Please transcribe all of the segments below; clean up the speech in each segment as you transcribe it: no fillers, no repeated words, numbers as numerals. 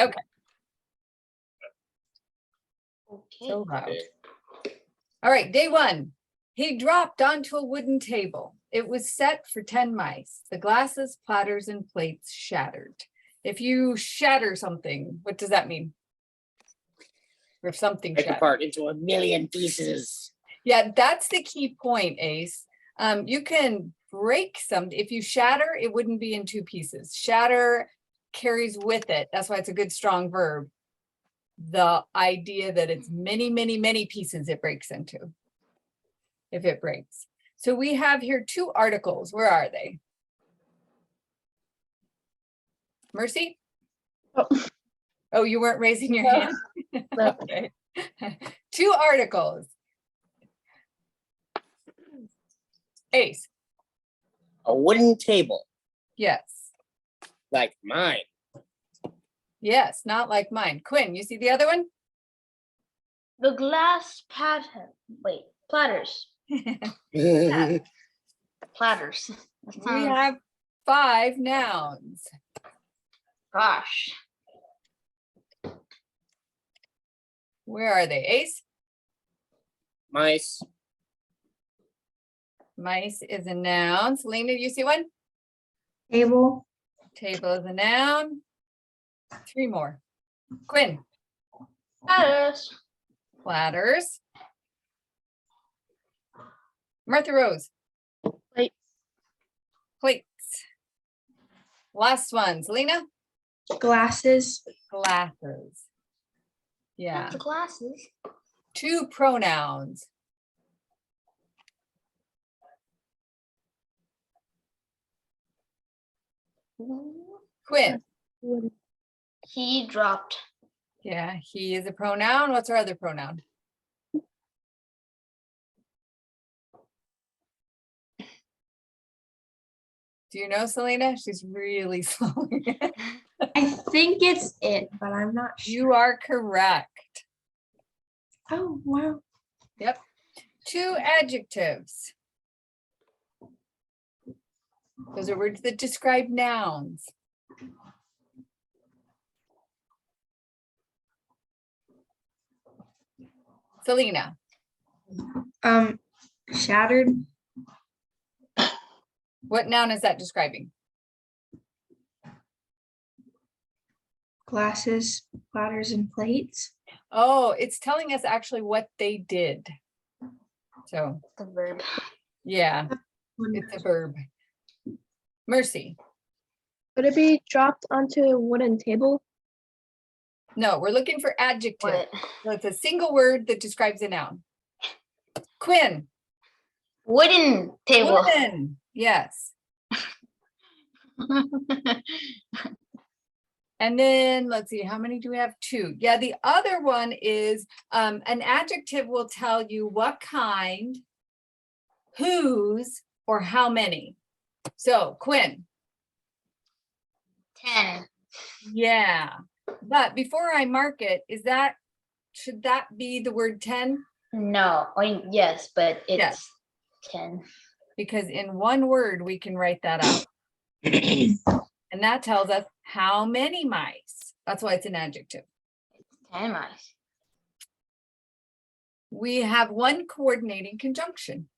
Okay. Okay. So loud. All right, day one. He dropped onto a wooden table. It was set for 10 mice. The glasses, platters, and plates shattered. If you shatter something, what does that mean? Or if something Break shattered. apart into a million pieces. Yeah, that's the key point, Ace. You can break some. If you shatter, it wouldn't be in two pieces. Shatter carries with it. That's why it's a good strong verb. The idea that it's many, many, many pieces it breaks into. If it breaks. So we have here two articles. Where are they? Mercy? Oh, you weren't raising your hand? No. Okay. Two articles. Ace. A wooden table, Yes. like mine. Yes, not like mine. Quinn, you see the other one? The glass pattern. Wait, platters. Platters. That We sounds- have 5 nouns. Gosh. Where are they? Ace? Mice, Mice is a noun. Selena, do you see one? Table, Table is a noun. 3 more. Quinn? Platters. Platters. Martha Rose? Plates. Plates. Last one. Selena? glasses, Glasses. Yeah. The glasses. 2 pronouns. Quinn? He dropped. Yeah, he is a pronoun. What's our other pronoun? Do you know, Selena? She's really slow. I think it's it, but I'm not sure. You are correct. Oh, wow. 2 adjectives. Those are words that describe nouns. Selena, Shattered, what noun is that describing? glasses, platters, and plates. Oh, it's telling us actually what they did. So, The verb. yeah, it's a verb. Mercy. Would it be dropped onto a wooden table? No, we're looking for adjective. What? So it's a single word that describes a noun. Quinn. Wooden table. Wooden. Yes. And then let's see, how many do we have? 2. Yeah, the other one is an adjective will tell you what kind, whose, or how many. So Quinn. 10. Yeah. But before I mark it, should that be the word 10? No. I mean, yes, but it's Yes. 10. Because in one word, we can write that out. And that tells us how many mice. That's why it's an adjective. 10 mice. We have 1 coordinating conjunction.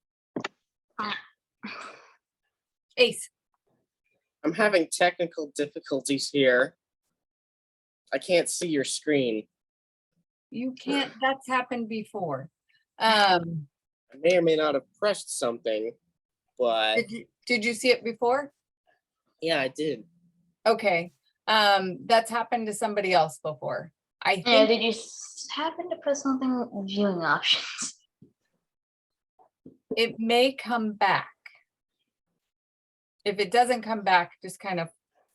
Ace. I'm having technical difficulties here. I can't see your screen. You can't, that's happened before. I may or may not have pressed something, but Did you see it before? yeah, I did. Okay. That's happened to somebody else before. I Yeah, think did you happen to press something viewing options? it may come back. If it doesn't come back, just kind of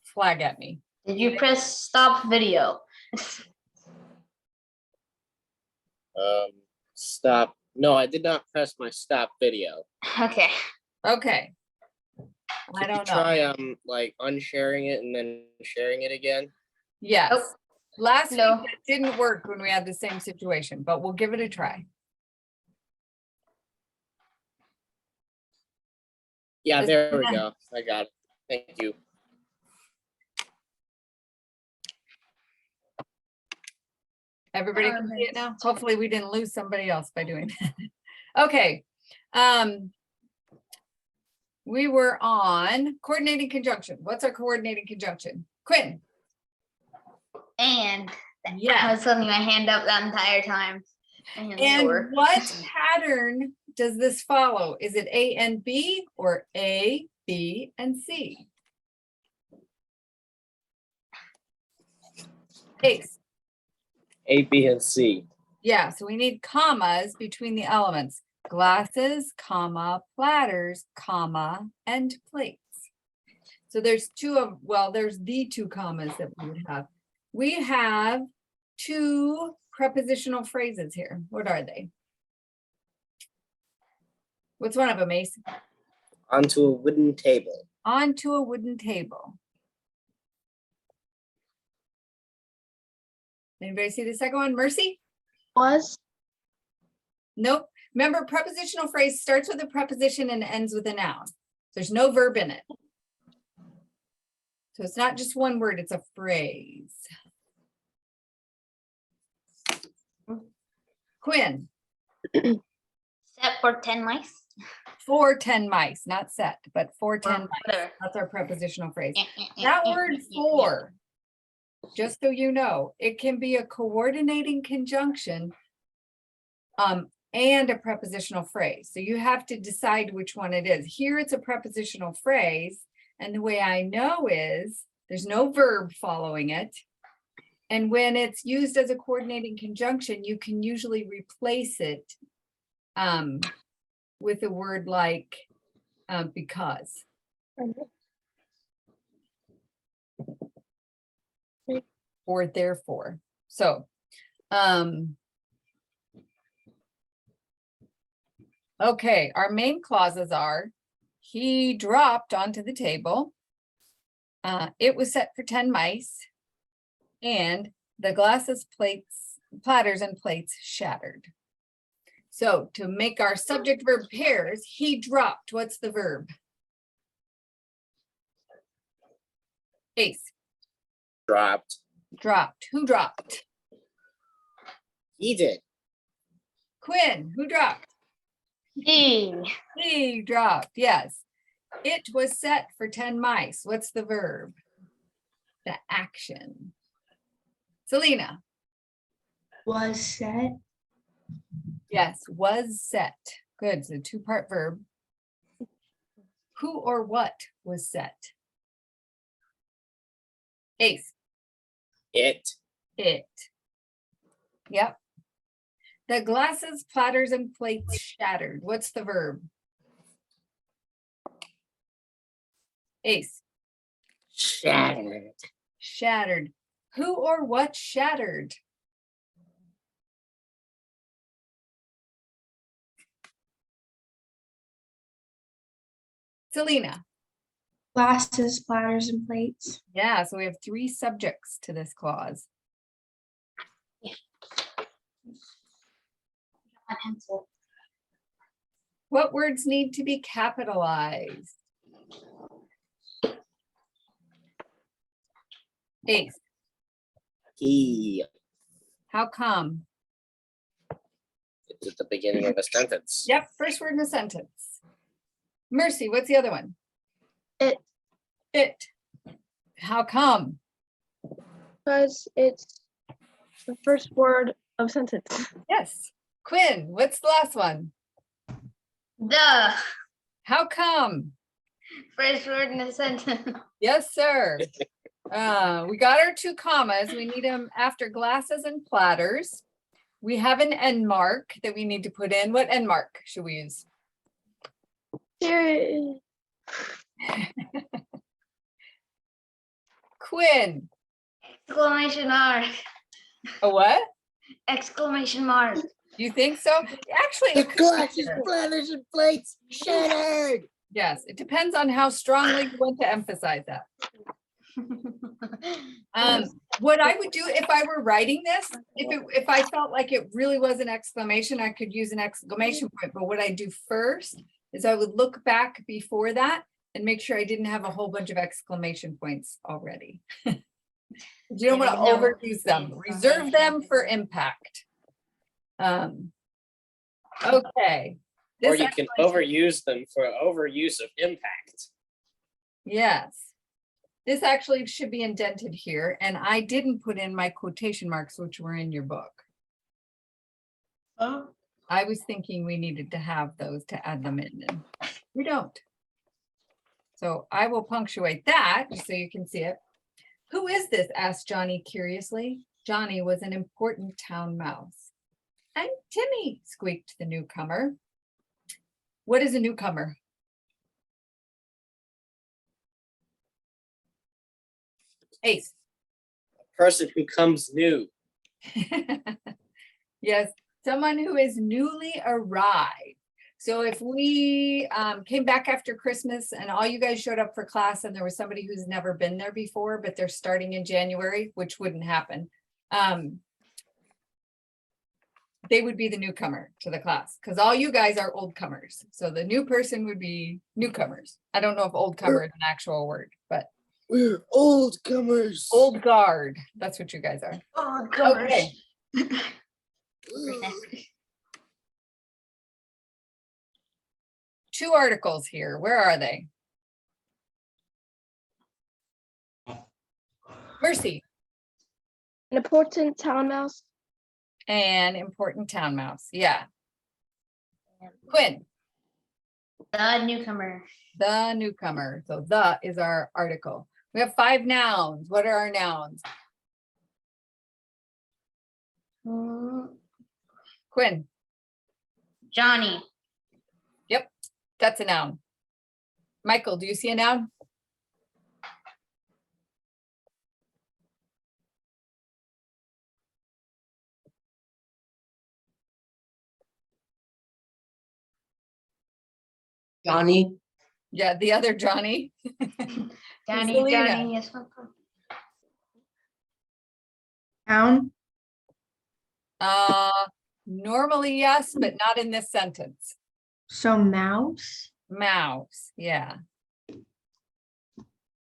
flag at me. Did you press stop video? Stop. No, I did not press my stop video. Okay. Okay. I Could you don't know. try like unsharing it and then sharing it again? Yes. Nope. Last No. week it didn't work when we had the same situation, but we'll give it a try. Yeah, This- there we go. I got it. Thank you. Everybody can see it now. Hopefully we didn't lose somebody else by doing that. Okay. We were on coordinating conjunction. What's our coordinating conjunction? Quinn? And Yeah. I was holding my hand up the entire time. And sore. what pattern does this follow? Is it A and B or A, B, and C? Ace. A, B, and C. Yeah, so we need commas between the elements. Glasses, comma, platters, comma, and plates. So there's there's the two commas that we would have. We have two prepositional phrases here. What are they? What's one of them, Ace? Onto a wooden table. Onto a wooden table. Anybody see the second one? Mercy? Was, Nope. Remember, prepositional phrase starts with a preposition and ends with a noun. There's no verb in it. So it's not just one word, it's a phrase. Quinn, Set for 10 mice. for 10 mice, not set, but for 10 mice. Whatever. That's our prepositional phrase. That word for, just so you know, it can be a coordinating conjunction and a prepositional phrase. So you have to decide which one it is. Here it's a prepositional phrase. And the way I know is there's no verb following it. And when it's used as a coordinating conjunction, you can usually replace it with a word like because. Or therefore. So, okay, our main clauses are, he dropped onto the table. It was set for 10 mice. And the glasses, plates, platters, and plates shattered. So to make our subject verb pairs, he dropped. What's the verb? Ace. Dropped. Dropped. Who dropped? He did. Quinn. Who dropped? He. He dropped. Yes. It was set for 10 mice. What's the verb? The action. Selena. Was set. Yes, was set. Good. It's a two-part verb. Who or what was set? Ace. It. It. Yep. The glasses, platters, and plates shattered. What's the verb? Ace. Shattered. Shattered. Who or what shattered? Selena. Glasses, platters, and plates. Yeah, so we have three subjects to this clause. My pencil. What words need to be capitalized? Ace. He. How come? It's at the beginning of a sentence. Yep, first word in a sentence. Mercy, what's the other one? It. It. How come? because it's the first word of sentence. Yes. Quinn, what's the last one? The How come? first word in a sentence. Yes, sir. We got our two commas. We need them after glasses and platters. We have an end mark that we need to put in. What end mark should we use? There, Quinn. Exclamation mark. A what? Exclamation mark. You think so? Actually, The it could be glasses, there. platters, and plates shattered. Yes, it depends on how strongly you want to emphasize that. What I would do if I were writing this, if I felt like it really was an exclamation, I could use an exclamation point. But what I do first is I would look back before that and make sure I didn't have a whole bunch of exclamation points already. You don't want to Yeah, no. overuse them. Reserve them for impact. Okay. Or This you can overuse them for overuse of impact. Yes. This actually should be indented here, and I didn't put in my quotation marks, which were in your book. Oh, I was thinking we needed to have those to add them in, and we don't. So I will punctuate that just so you can see it. Who is this? Asked Johnny curiously. Johnny was an important town mouse. I'm Timmy, squeaked the newcomer. What is a newcomer? Ace. Person who comes new. Yes, someone who is newly arrived. So if we came back after Christmas and all you guys showed up for class and there was somebody who's never been there before, but they're starting in January, which wouldn't happen. They would be the newcomer to the class because all you guys are old comers. So the new person would be newcomers. I don't know if old comer is an actual word, but We're old comers. old guard. That's what you guys are. Oh, gosh. Okay. Two articles here. Where are they? Mercy An important town mouse. and important town mouse. Yeah. Quinn, The newcomer. the newcomer. So the is our article. We have 5 nouns. What are our nouns? Mm, Quinn, Johnny. that's a noun. Michael, do you see a noun? Johnny. Yeah, the other Johnny. Johnny, Selena. Johnny, yes. town, Normally, yes, but not in this sentence. so mouse. Mouse, yeah. Is it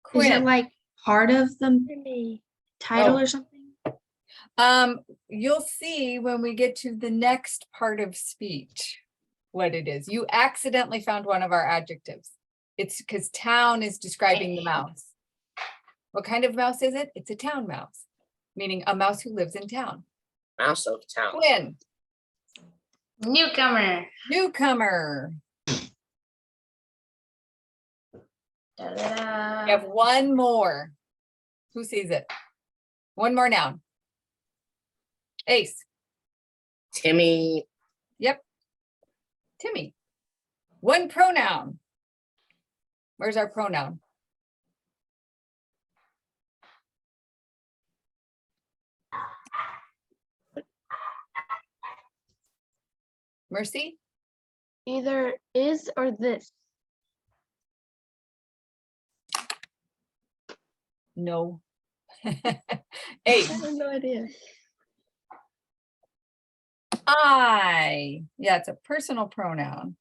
Quinn, like part of the Timmy. title Oh. or something? you'll see when we get to the next part of speech what it is. You accidentally found one of our adjectives. It's because town is describing the mouse. What kind of mouse is it? It's a town mouse, meaning a mouse who lives in town. Mouse of town. Quinn, Newcomer. newcomer. Da-da-da. We have one more. Who sees it? One more noun. Ace. Timmy. Yep. Timmy. One pronoun. Where's our pronoun? Mercy? Either is or this. No. I Ace. have no idea. I. Yeah, it's a personal pronoun.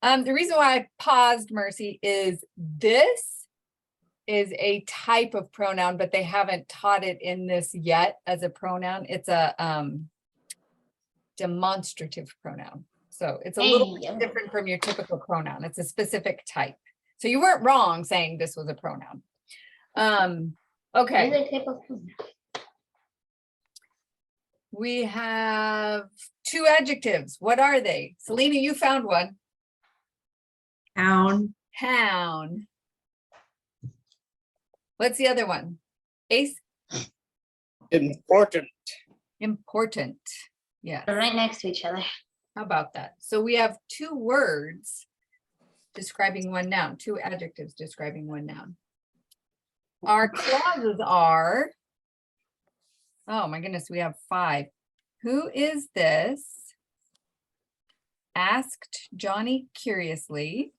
The reason why I paused, Mercy, is this is a type of pronoun, but they haven't taught it in this yet as a pronoun. It's a demonstrative pronoun. So it's a little Hey. bit different from your typical pronoun. It's a specific type. So you weren't wrong saying this was a pronoun. Okay. Is it type of pronoun? We have 2 adjectives. What are they? Selena, you found one. Town, Town. What's the other one? Ace? Important. Important. Yeah, They're right next to each other. how about that? So we have 2 words describing one noun, 2 adjectives describing one noun. Our clauses are, oh my goodness, we have 5. Who is this? Asked Johnny curiously.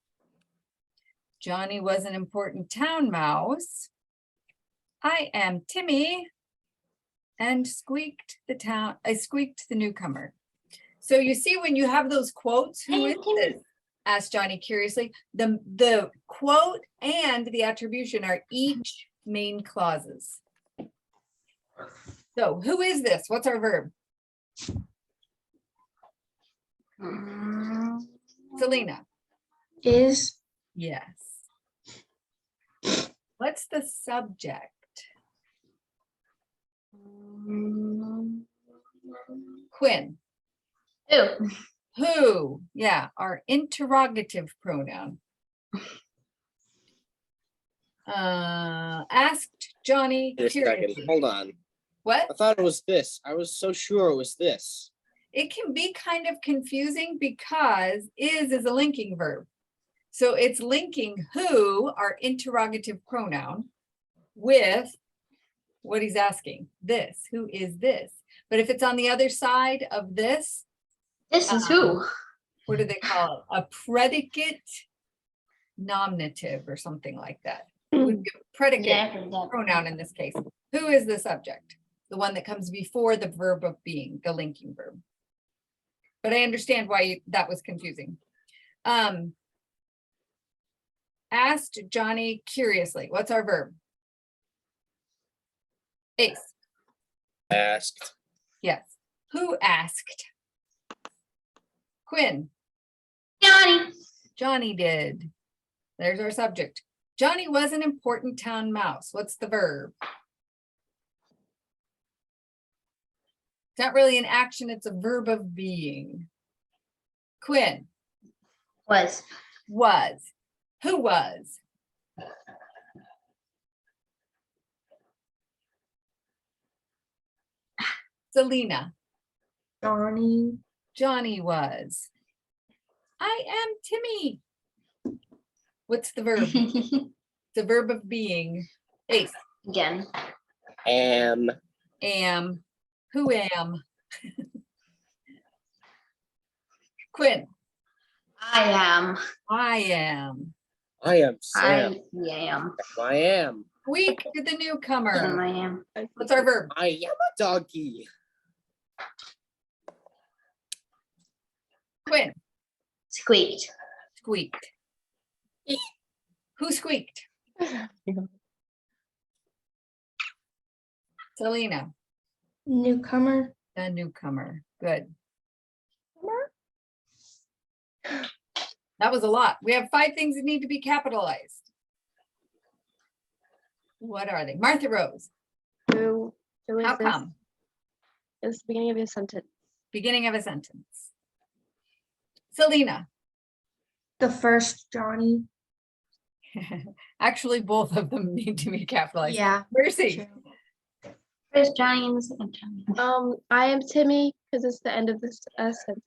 Johnny was an important town mouse. I am Timmy. And squeaked the newcomer. So you see when you have those quotes, who Hey, is Timmy. this? asked Johnny curiously. The quote and the attribution are each main clauses. So who is this? What's our verb? Mm, Selena. Is. Yes. What's the subject? mm, Quinn. Who? Who? Yeah, our interrogative pronoun. Asked Johnny Wait a second. curiously. Hold on. What? I thought it was this. I was so sure it was this. It can be kind of confusing because is a linking verb. So it's linking who, our interrogative pronoun, with what he's asking. This, who is this? But if it's on the other side of this, This is who? what do they call it? A predicate nominative or something like that. It would be a predicate Yeah, I heard that. pronoun in this case. Who is the subject? The one that comes before the verb of being, the linking verb. But I understand why that was confusing. Asked Johnny curiously. What's our verb? Ace. Asked. Yes. Who asked? Quinn. Johnny. Johnny did. There's our subject. Johnny was an important town mouse. What's the verb? It's not really an action, it's a verb of being. Quinn. Was. Was. Who was? Selena. Johnny. Johnny was. I am Timmy. What's the verb? The verb of being. Ace. Again. Am. Am. Who am? Quinn. I am. I am. I am Sam. I am. I am. Squeak to the And newcomer. I am. What's our verb? I am a donkey. Quinn. Squeaked. Squeaked. Who squeaked? Selena. Newcomer. The newcomer. Good. That was a lot. We have 5 things that need to be capitalized. What are they? Martha Rose. Who is How this? come? It's the beginning of your sentence. Beginning of a sentence. Selena. The first Johnny. Actually, both of them need to be capitalized. Yeah. Mercy. First Johnny and the second Johnny. I am Timmy because it's the end of this sentence.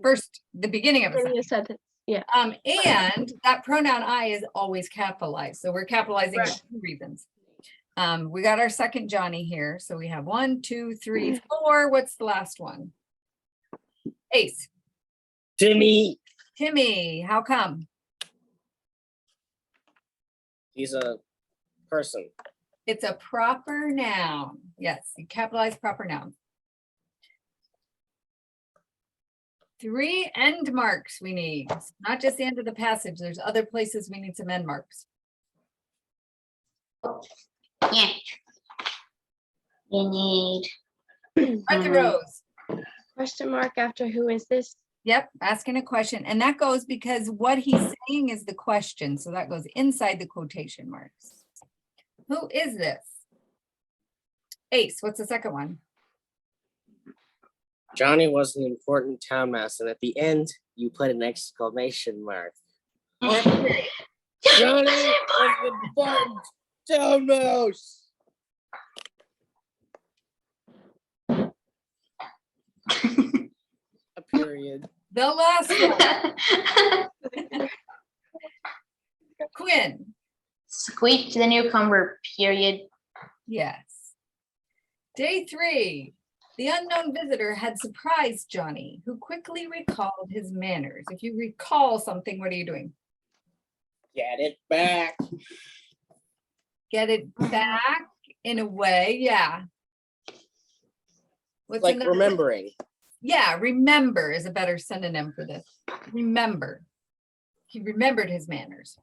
First, the beginning of a Beginning sentence. of sentence. And that pronoun I is always capitalized. So we're capitalizing it Right. for 2 reasons. We got our second Johnny here. So we have 1, 2, 3, 4. What's the last one? Ace. Timmy. Timmy. How come? He's a person. It's a proper noun. Yes, you capitalize proper noun. 3 end marks we need, not just the end of the passage. There's other places we need some end marks. Yeah. You need. Martha Rose. Question mark after who is this? Yep, asking a question. And that goes because what he's saying is the question. So that goes inside the quotation marks. Who is this? Ace, what's the second one? Johnny was an important town mouse, and at the end, you put an exclamation mark. Or a period. Johnny was an important town mouse. A period. The last one. Quinn. Squeak to the newcomer, period. Yes. Day 3. The unknown visitor had surprised Johnny, who quickly recalled his manners. If you recall something, what are you doing? Get it back. Get it back in a way, yeah. What's Like another- remembering. yeah, remember is a better synonym for this. Remember. He remembered his manners.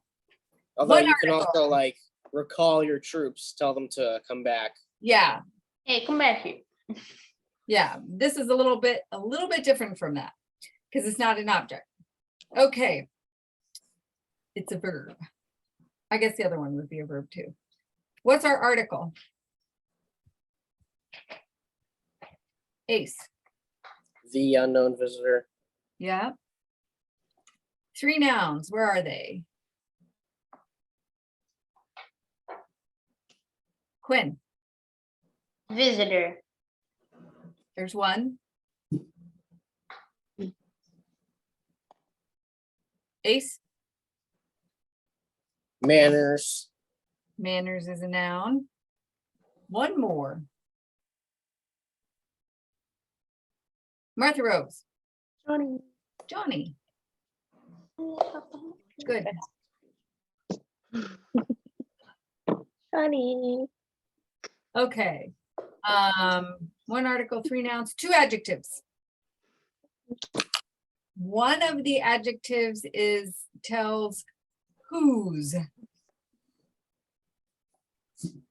Although What you can article? also like recall your troops, tell them to come back. Yeah, Hey, come back here. yeah, this is a little bit different from that because it's not an object. Okay. It's a verb. I guess the other one would be a verb too. What's our article? Ace. The unknown visitor. Yeah. 3 nouns. Where are they? Quinn. Visitor. There's one. Ace. Manners. Manners is a noun. One more. Martha Rose. Johnny. Johnny. Good. Johnny. Okay. One article, 3 nouns, 2 adjectives. One of the adjectives tells whose.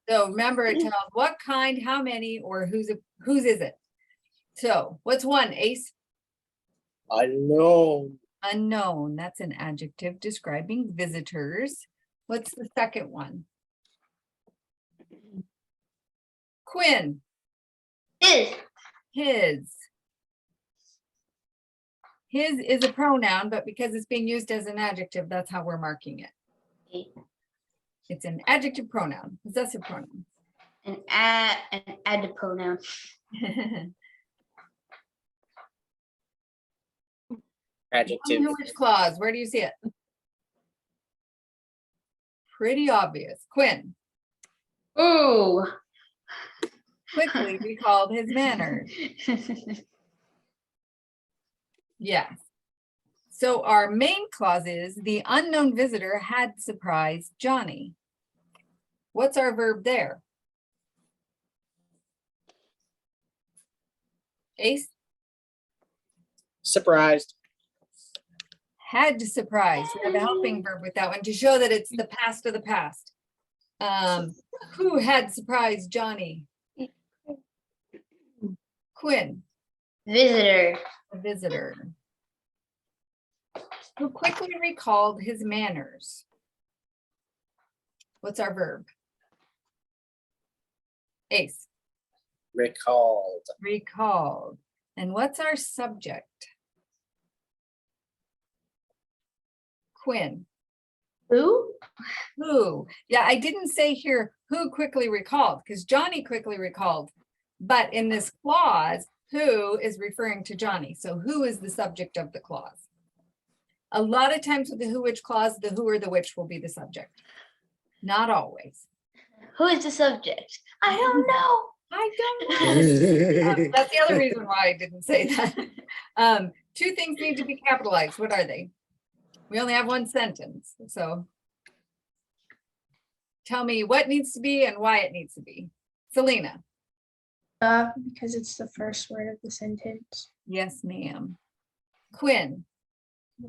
So remember, it tells what kind, how many, or whose is it? So what's one, Ace? Unknown. Unknown. That's an adjective describing visitors. What's the second one? Quinn. His. His. His is a pronoun, but because it's being used as an adjective, that's how we're marking it. It's an adjective pronoun, possessive pronoun. An add pronoun. Adjective. Which clause? Where do you see it? Pretty obvious. Quinn Ooh. quickly recalled his manners. Yes. So our main clause is the unknown visitor had surprised Johnny. What's our verb there? Ace? Surprised. Had to surprise. We have a helping verb with that one to show that it's the past of the past. Who had surprised Johnny? Quinn, Visitor. a visitor. Who quickly recalled his manners. What's our verb? Ace, Recalled. recalled. And what's our subject? Quinn. Who? Who? Yeah, I didn't say here who quickly recalled because Johnny quickly recalled. But in this clause, who is referring to Johnny. So who is the subject of the clause? A lot of times with the who which clause, the who or the which will be the subject. Not always. Who is the subject? I don't know. I don't know. That's the other reason why I didn't say that. 2 things need to be capitalized. What are they? We only have 1 sentence. So tell me what needs to be and why it needs to be. Selena. Because it's the first word of the sentence. Yes, ma'am. Quinn.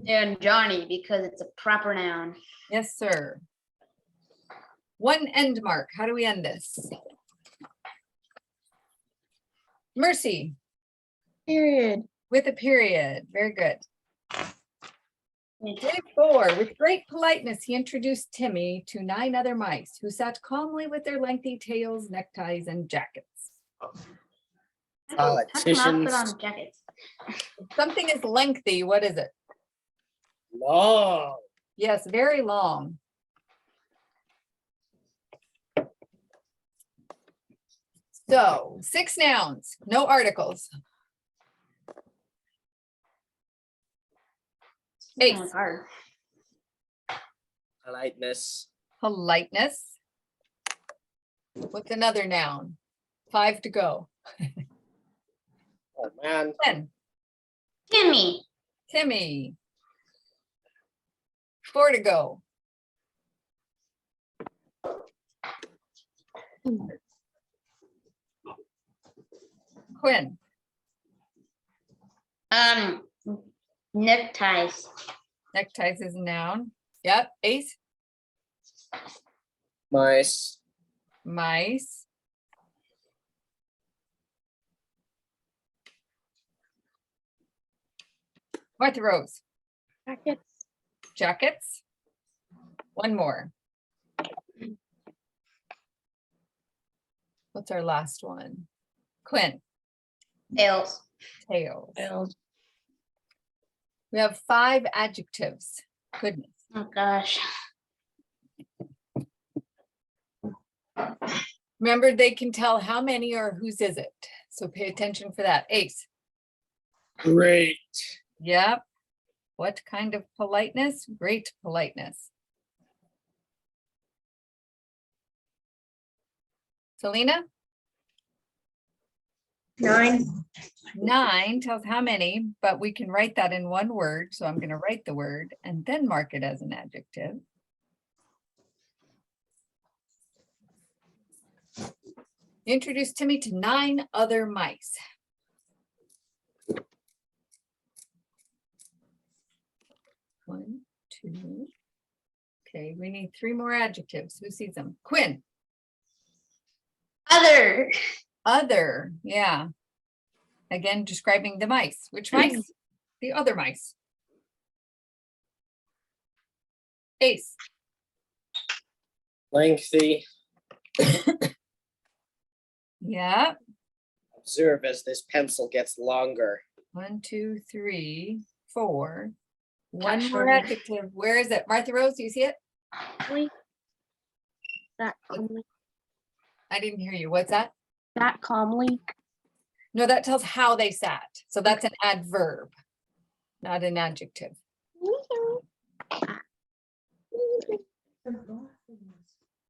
And Johnny, because it's a proper noun. Yes, sir. 1 end mark. How do we end this? Mercy. Period. With a period. Very good. Day 4, with great politeness, he introduced Timmy to 9 other mice who sat calmly with their lengthy tails, neckties, and jackets. How come I put Politicians. on jackets? If something is lengthy, what is it? Long. Yes, very long. So 6 nouns, no articles. That Ace. was hard. Politeness. Politeness. What's another noun? 5 to go. Oh man. 10. Timmy. Timmy. 4 to go. Quinn. Neckties. Neckties is a noun. Yep, Ace, Mice. mice. Martha Rose, Jackets. jackets. One more. What's our last one? Quinn, Tails. tails. We have 5 adjectives. Goodness. Oh gosh. Remember, they can tell how many or whose is it. So pay attention for that. Ace. Great. Yep. What kind of politeness? Great politeness. Selena? 9. 9 tells how many, but we can write that in one word. So I'm going to write the word and then mark it as an adjective. Introduce Timmy to 9 other mice. One, two. Okay, we need 3 more adjectives. Who sees them? Quinn. Other. Other, yeah. Again, describing the mice. Which mice? The other mice. Ace. Lengthy. Yeah. Observe as this pencil gets longer. 1, 2, 3, 4. One Gosh, more Lorna. adjective. Where is it? Martha Rose, do you see it? Calmly. That calmly. I didn't hear you. What's that? That calmly. No, that tells how they sat. So that's an adverb, not an adjective.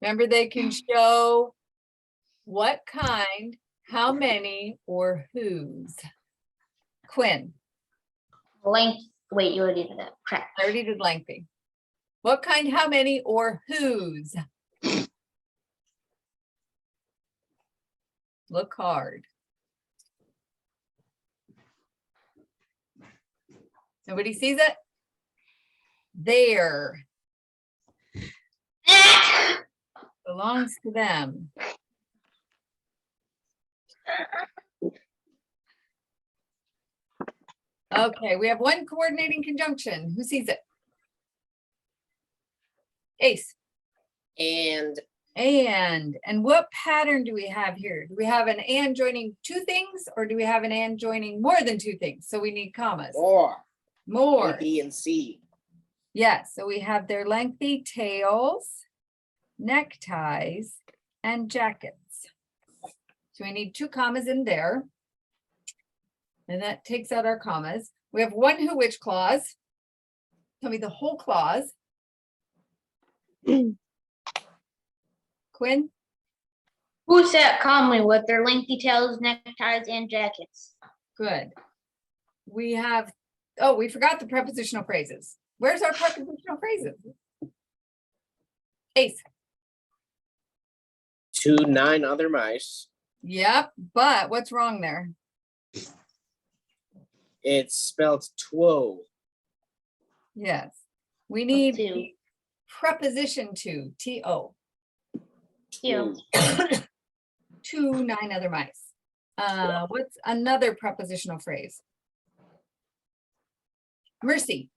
Remember, they can show what kind, how many, or whose. Quinn, Length. Wait, you already did that. Crap. I already did lengthy. What kind, how many, or whose? Look hard. Nobody sees it? There, belongs to them. Okay, we have one coordinating conjunction. Who sees it? Ace. And And what pattern do we have here? Do we have an and joining 2 things, or do we have an and joining more than 2 things? So we need commas. more. More. A, B, and C. Yes, so we have their lengthy tails, neckties, and jackets. So we need 2 commas in there. And that takes out our commas. We have one who, which clause. Tell me the whole clause. Quinn, Who sat calmly with their lengthy tails, neckties, and jackets? good. We have, oh, we forgot the prepositional phrases. Where's our prepositional phrases? Ace. To 9 other mice. Yep, but what's wrong there? It's spelled two. Yes, we need to. the preposition to, to. You. To 9 other mice. What's another prepositional phrase? Mercy.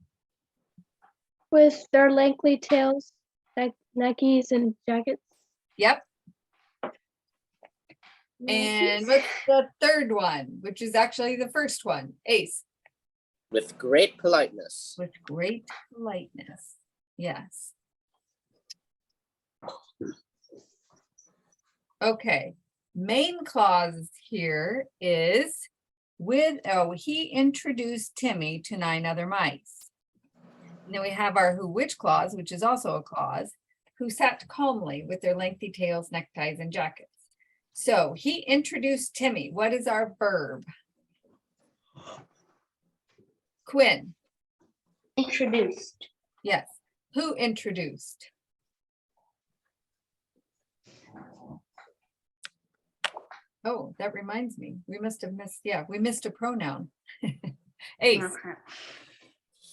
With their lengthy tails, neckies, and jackets. Yep. And what's the third one, which is actually the first one? Ace. With great politeness. With great politeness. Yes. Okay. Main clause here is with, oh, he introduced Timmy to 9 other mice. And then we have our who, which clause, which is also a clause, who sat calmly with their lengthy tails, neckties, and jackets. So he introduced Timmy. What is our verb? Quinn. Introduced. Yes. Who introduced? Oh, that reminds me. We must have missed, yeah, we missed a pronoun. Ace. Okay.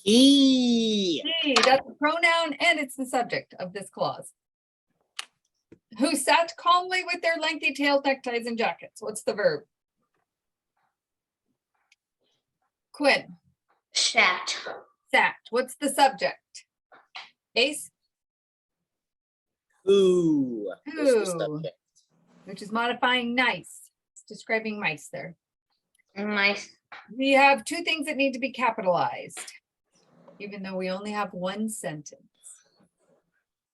He. He, that's a pronoun and it's the subject of this clause. Who sat calmly with their lengthy tailed neckties and jackets. What's the verb? Quinn, Sat. sat. What's the subject? Ace, Who. is the Who. subject. which is modifying nice. It's describing mice there. Nice. We have two things that need to be capitalized, even though we only have one sentence.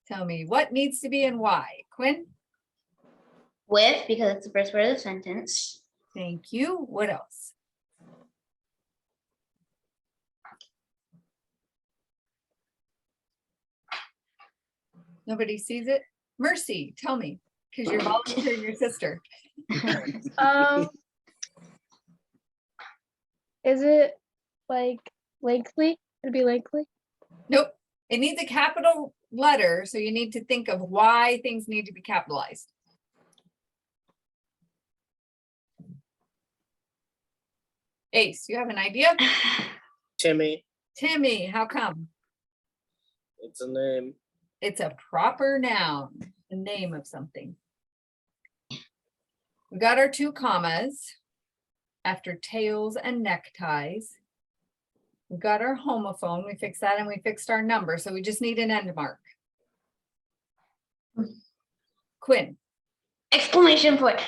Tell me what needs to be and why. Quinn, With, because it's the first word of the sentence. thank you. What else? Nobody sees it? Mercy, tell me, because you're volunteering your sister. Is it like lengthy? It'd be lengthy. Nope, it needs a capital letter, so you need to think of why things need to be capitalized. Ace, you have an idea? Timmy. Timmy, how come? It's a name. It's a proper noun, the name of something. We got our two commas after tails and neckties. We got our homophone, we fixed that and we fixed our number, so we just need an end mark. Quinn, Exclamation point.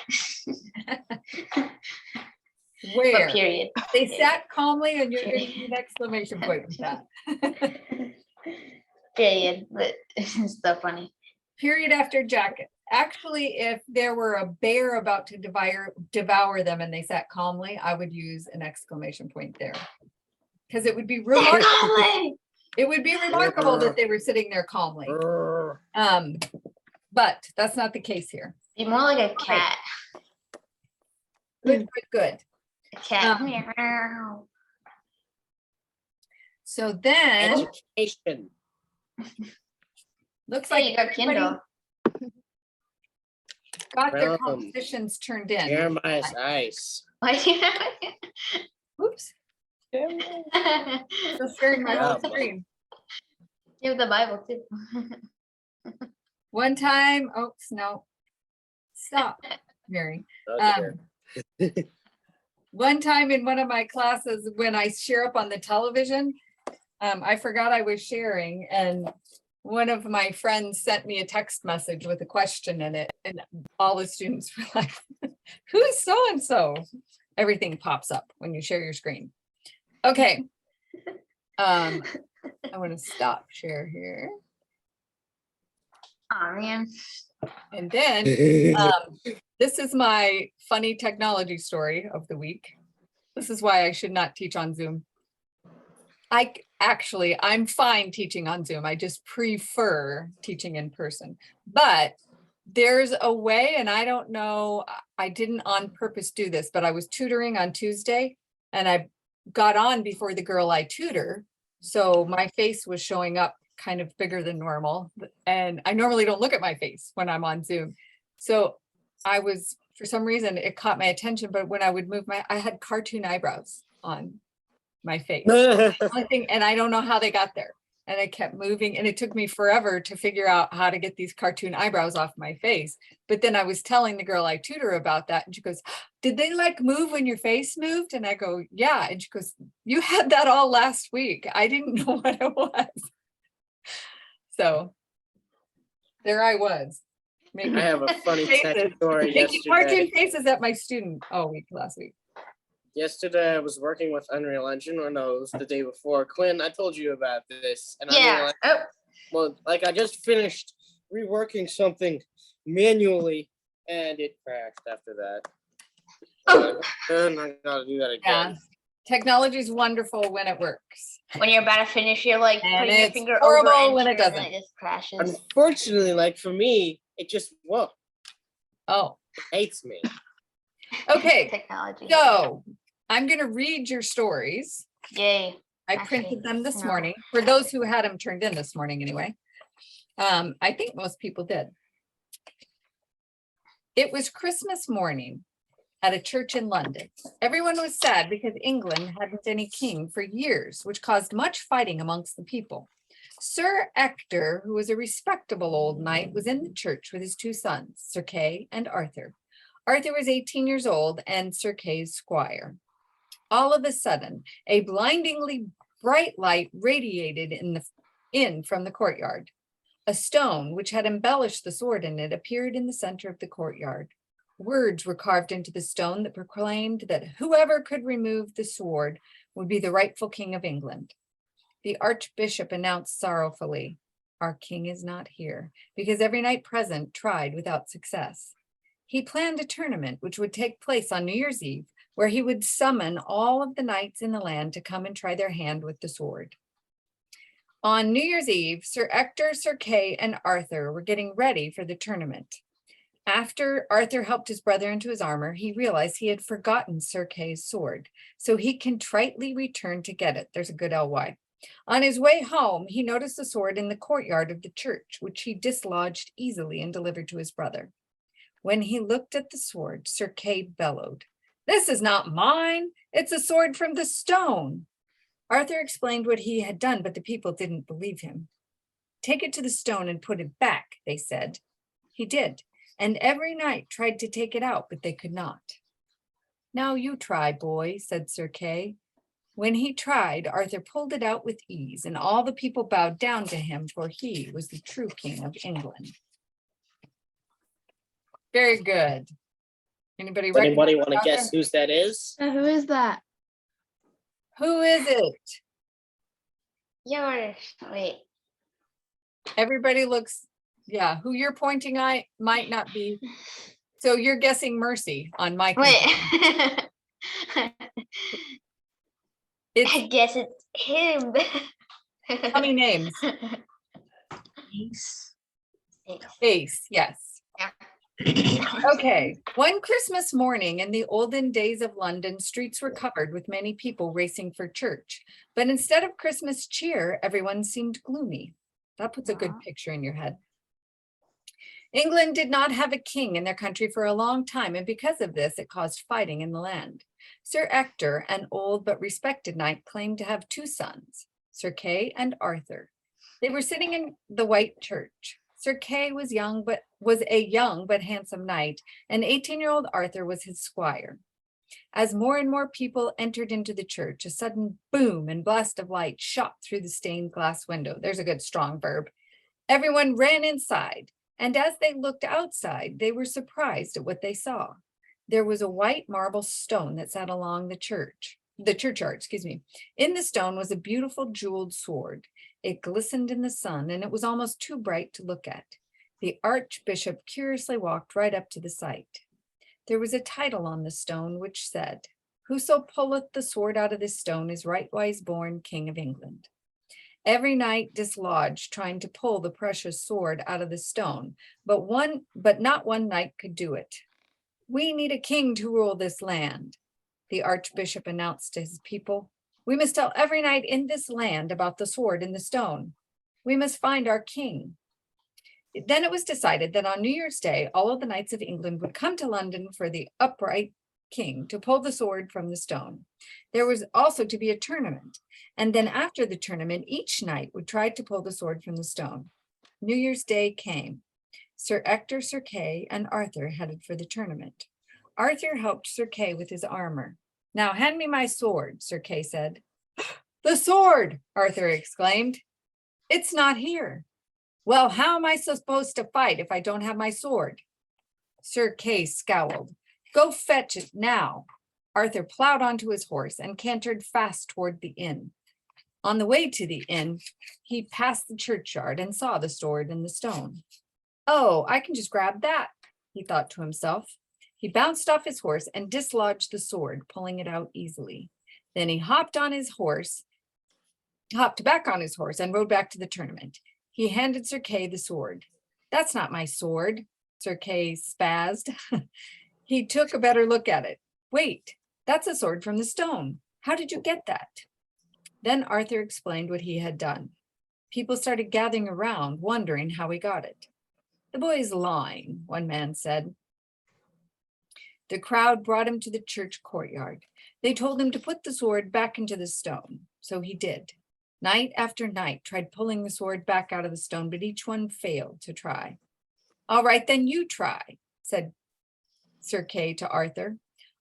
where? But period. They sat calmly and you're gonna need an exclamation point with that. Period. But it's so funny. Period after jacket. Actually, if there were a bear about to devour them and they sat calmly, I would use an exclamation point there. Because it would be remarkable. Calmly. It would be remarkable that they were sitting there calmly. Brr. But that's not the case here. Be more like a cat. Good, good, good. A cat. Um, So then, Education. looks Hey, you like got Kindle. got their Welcome. compositions turned in. Jeremiah's ice. Why do you have Oops, it? just sharing my whole Yeah. screen. You have the Bible too. One time, oops, no. Stop, Mary. Okay. One time in one of my classes, when I share up on the television, I forgot I was sharing and one of my friends sent me a text message with a question in it and all the students were like, who's so-and-so? Everything pops up when you share your screen. Okay. I want to stop share here. Oh man. And then this is my funny technology story of the week. This is why I should not teach on Zoom. I'm fine teaching on Zoom. I just prefer teaching in person. But there's a way, and I don't know, I didn't on purpose do this, but I was tutoring on Tuesday and I got on before the girl I tutor. So my face was showing up kind of bigger than normal. And I normally don't look at my face when I'm on Zoom. So I was, for some reason, it caught my attention, but when I would move I had cartoon eyebrows on my face. Only thing, and I don't know how they got there. And I kept moving and it took me forever to figure out how to get these cartoon eyebrows off my face. But then I was telling the girl I tutor about that and she goes, did they like move when your face moved? And I go, yeah. And she goes, you had that all last week. I didn't know what it was. So there I was. I have a funny tech faces. story Making cartoon yesterday. faces at my student all week last week. Yesterday I was working with Unreal Engine, or no, it was the day before. Quinn, I told you about this. And Yeah. Oh, Well, like I just finished reworking something manually and it crashed after that. Oh. And I gotta do that Yeah. again. Technology is wonderful when it works. when you're about to finish, you're like And putting your it's finger horrible over when it enter and doesn't. it just crashes. Unfortunately, like for me, it just Oh, hates me. okay. Technology. So I'm going to read your stories. Yay. I Okay, printed them this no. morning for those who had them turned in this morning anyway. I think most people did. It was Christmas morning at a church in London. Everyone was sad because England hadn't any king for years, which caused much fighting amongst the people. Sir Ector, who was a respectable old knight, was in the church with his two sons, Sir Kay and Arthur. Arthur was 18 years old and Sir Kay's squire. All of a sudden, a blindingly bright light radiated in from the courtyard. A stone, which had embellished the sword in it, appeared in the center of the courtyard. Words were carved into the stone that proclaimed that whoever could remove the sword would be the rightful king of England. The archbishop announced sorrowfully, "Our king is not here," because every knight present tried without success. He planned a tournament which would take place on New Year's Eve, where he would summon all of the knights in the land to come and try their hand with the sword. On New Year's Eve, Sir Ector, Sir Kay, and Arthur were getting ready for the tournament. After Arthur helped his brother into his armor, he realized he had forgotten Sir Kay's sword, so he contritely returned to get it. There's a good ly. On his way home, he noticed the sword in the courtyard of the church, which he dislodged easily and delivered to his brother. When he looked at the sword, Sir Kay bellowed, "This is not mine. It's a sword from the stone." Arthur explained what he had done, but the people didn't believe him. "Take it to the stone and put it back," they said. He did, and every knight tried to take it out, but they could not. "Now you try, boy," said Sir Kay. When he tried, Arthur pulled it out with ease, and all the people bowed down to him, for he was the true king of England. Very good. Anybody Does anybody recognize want to guess Arthur? whose that is? Who is that? Who is it? Yours. Wait. Everybody looks, yeah, who you're pointing at might not be. So you're guessing Mercy on my. Wait. It's I guess it's him. how many names? Ace, yes. Yeah. Okay, one Christmas morning in the olden days of London, streets were covered with many people racing for church. But instead of Christmas cheer, everyone seemed gloomy. That puts a good picture in your head. England did not have a king in their country for a long time, and because of this, it caused fighting in the land. Sir Ector, an old but respected knight, claimed to have two sons, Sir Kay and Arthur. They were sitting in the White Church. Sir Kay was a young but handsome knight, and 18-year-old Arthur was his squire. As more and more people entered into the church, a sudden boom and blast of light shot through the stained glass window. There's a good strong verb. Everyone ran inside, and as they looked outside, they were surprised at what they saw. There was a white marble stone that sat along the churchyard. In the stone was a beautiful jeweled sword. It glistened in the sun, and it was almost too bright to look at. The archbishop curiously walked right up to the sight. There was a title on the stone which said, "Whoso pulleth the sword out of this stone is rightwise born King of England." Every knight dislodged trying to pull the precious sword out of the stone, but not one knight could do it. "We need a king to rule this land," the archbishop announced to his people. "We must tell every knight in this land about the sword in the stone. We must find our king." Then it was decided that on New Year's Day, all of the knights of England would come to London for the upright king to pull the sword from the stone. There was also to be a tournament, and then after the tournament, each knight would try to pull the sword from the stone. New Year's Day came. Sir Ector, Sir Kay, and Arthur headed for the tournament. Arthur helped Sir Kay with his armor. "Now hand me my sword," Sir Kay said. "The sword!" Arthur exclaimed. "It's not here." "Well, how am I supposed to fight if I don't have my sword?" Sir Kay scowled. "Go fetch it now." Arthur plowed onto his horse and cantered fast toward the inn. On the way to the inn, he passed the churchyard and saw the sword in the stone. "Oh, I can just grab that," he thought to himself. He bounced off his horse and dislodged the sword, pulling it out easily. Then he hopped back on his horse and rode back to the tournament. He handed Sir Kay the sword. "That's not my sword," Sir Kay spazzed. He took a better look at it. "Wait, that's a sword from the stone. How did you get that?" Then Arthur explained what he had done. People started gathering around, wondering how he got it. "The boy's lying," one man said. The crowd brought him to the church courtyard. They told him to put the sword back into the stone. So he did. Night after night tried pulling the sword back out of the stone, but each one failed to try. All right, then you try, said Sir Kay to Arthur.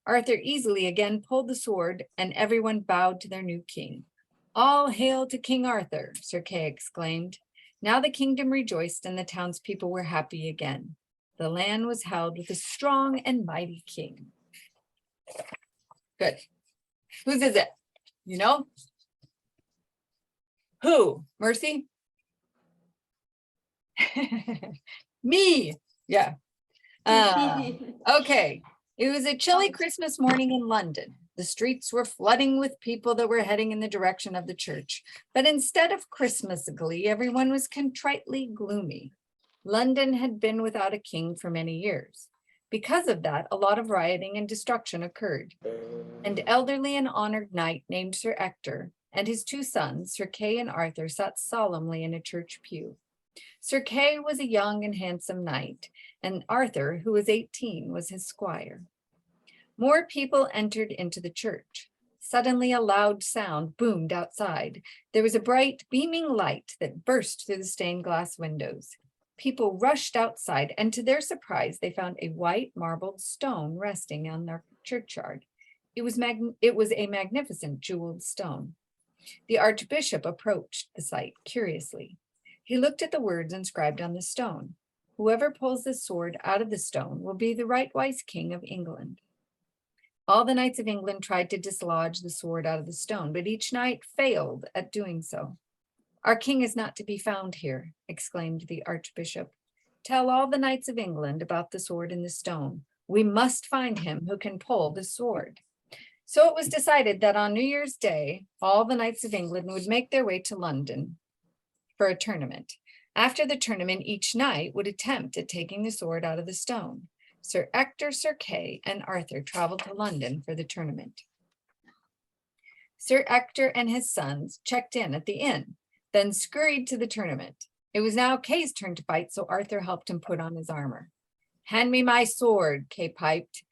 Arthur easily again pulled the sword, and everyone bowed to their new king. All hail to King Arthur, Sir Kay exclaimed. Now the kingdom rejoiced, and the townspeople were happy again. The land was held with a strong and mighty king. Good. Whose is it? You know? Who? Mercy? Me. Yeah. Okay. It was a chilly Christmas morning in London. The streets were flooding with people that were heading in the direction of the church. But instead of Christmas glee, everyone was contritely gloomy. London had been without a king for many years. Because of that, a lot of rioting and destruction occurred. An elderly and honored knight named Sir Ector and his two sons, Sir Kay and Arthur, sat solemnly in a church pew. Sir Kay was a young and handsome knight, and Arthur, who was 18, was his squire. More people entered into the church. Suddenly a loud sound boomed outside. There was a bright, beaming light that burst through the stained glass windows. People rushed outside, and to their surprise, they found a white marbled stone resting on their churchyard. It was a magnificent jeweled stone. The archbishop approached the sight curiously. He looked at the words inscribed on the stone. Whoever pulls the sword out of the stone will be the right-wise king of England. All the knights of England tried to dislodge the sword out of the stone, but each knight failed at doing so. Our king is not to be found here, exclaimed the archbishop. Tell all the knights of England about the sword in the stone. We must find him who can pull the sword. So it was decided that on New Year's Day, all the knights of England would make their way to London for a tournament. After the tournament, each knight would attempt at taking the sword out of the stone. Sir Ector, Sir Kay, and Arthur traveled to London for the tournament. Sir Ector and his sons checked in at the inn, then scurried to the tournament. It was now Kay's turn to fight, so Arthur helped him put on his armor. Hand me my sword, Kay piped.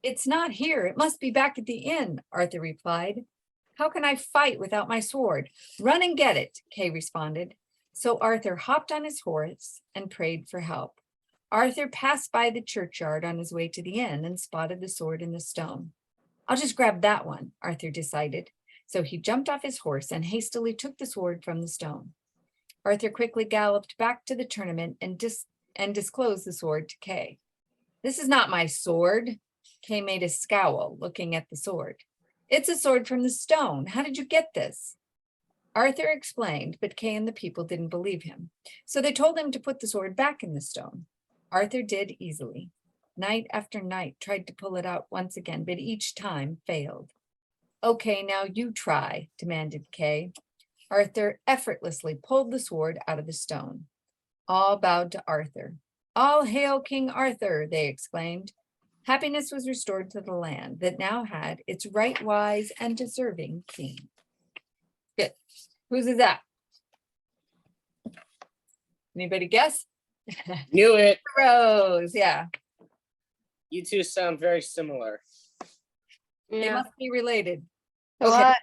It's not here. It must be back at the inn, Arthur replied. How can I fight without my sword? Run and get it, Kay responded. So Arthur hopped on his horse and prayed for help. Arthur passed by the churchyard on his way to the inn and spotted the sword in the stone. I'll just grab that one, Arthur decided. So he jumped off his horse and hastily took the sword from the stone. Arthur quickly galloped back to the tournament and disclosed the sword to Kay. This is not my sword. Kay made a scowl, looking at the sword. It's a sword from the stone. How did you get this? Arthur explained, but Kay and the people didn't believe him. So they told him to put the sword back in the stone. Arthur did easily. Night after night tried to pull it out once again, but each time failed. Okay, now you try, demanded Kay. Arthur effortlessly pulled the sword out of the stone. All bowed to Arthur. All hail King Arthur, they exclaimed. Happiness was restored to the land that now had its right-wise and deserving king. Good. Whose is that? Anybody guess? Knew it. Rose, yeah. You two sound very similar. They must be related. What?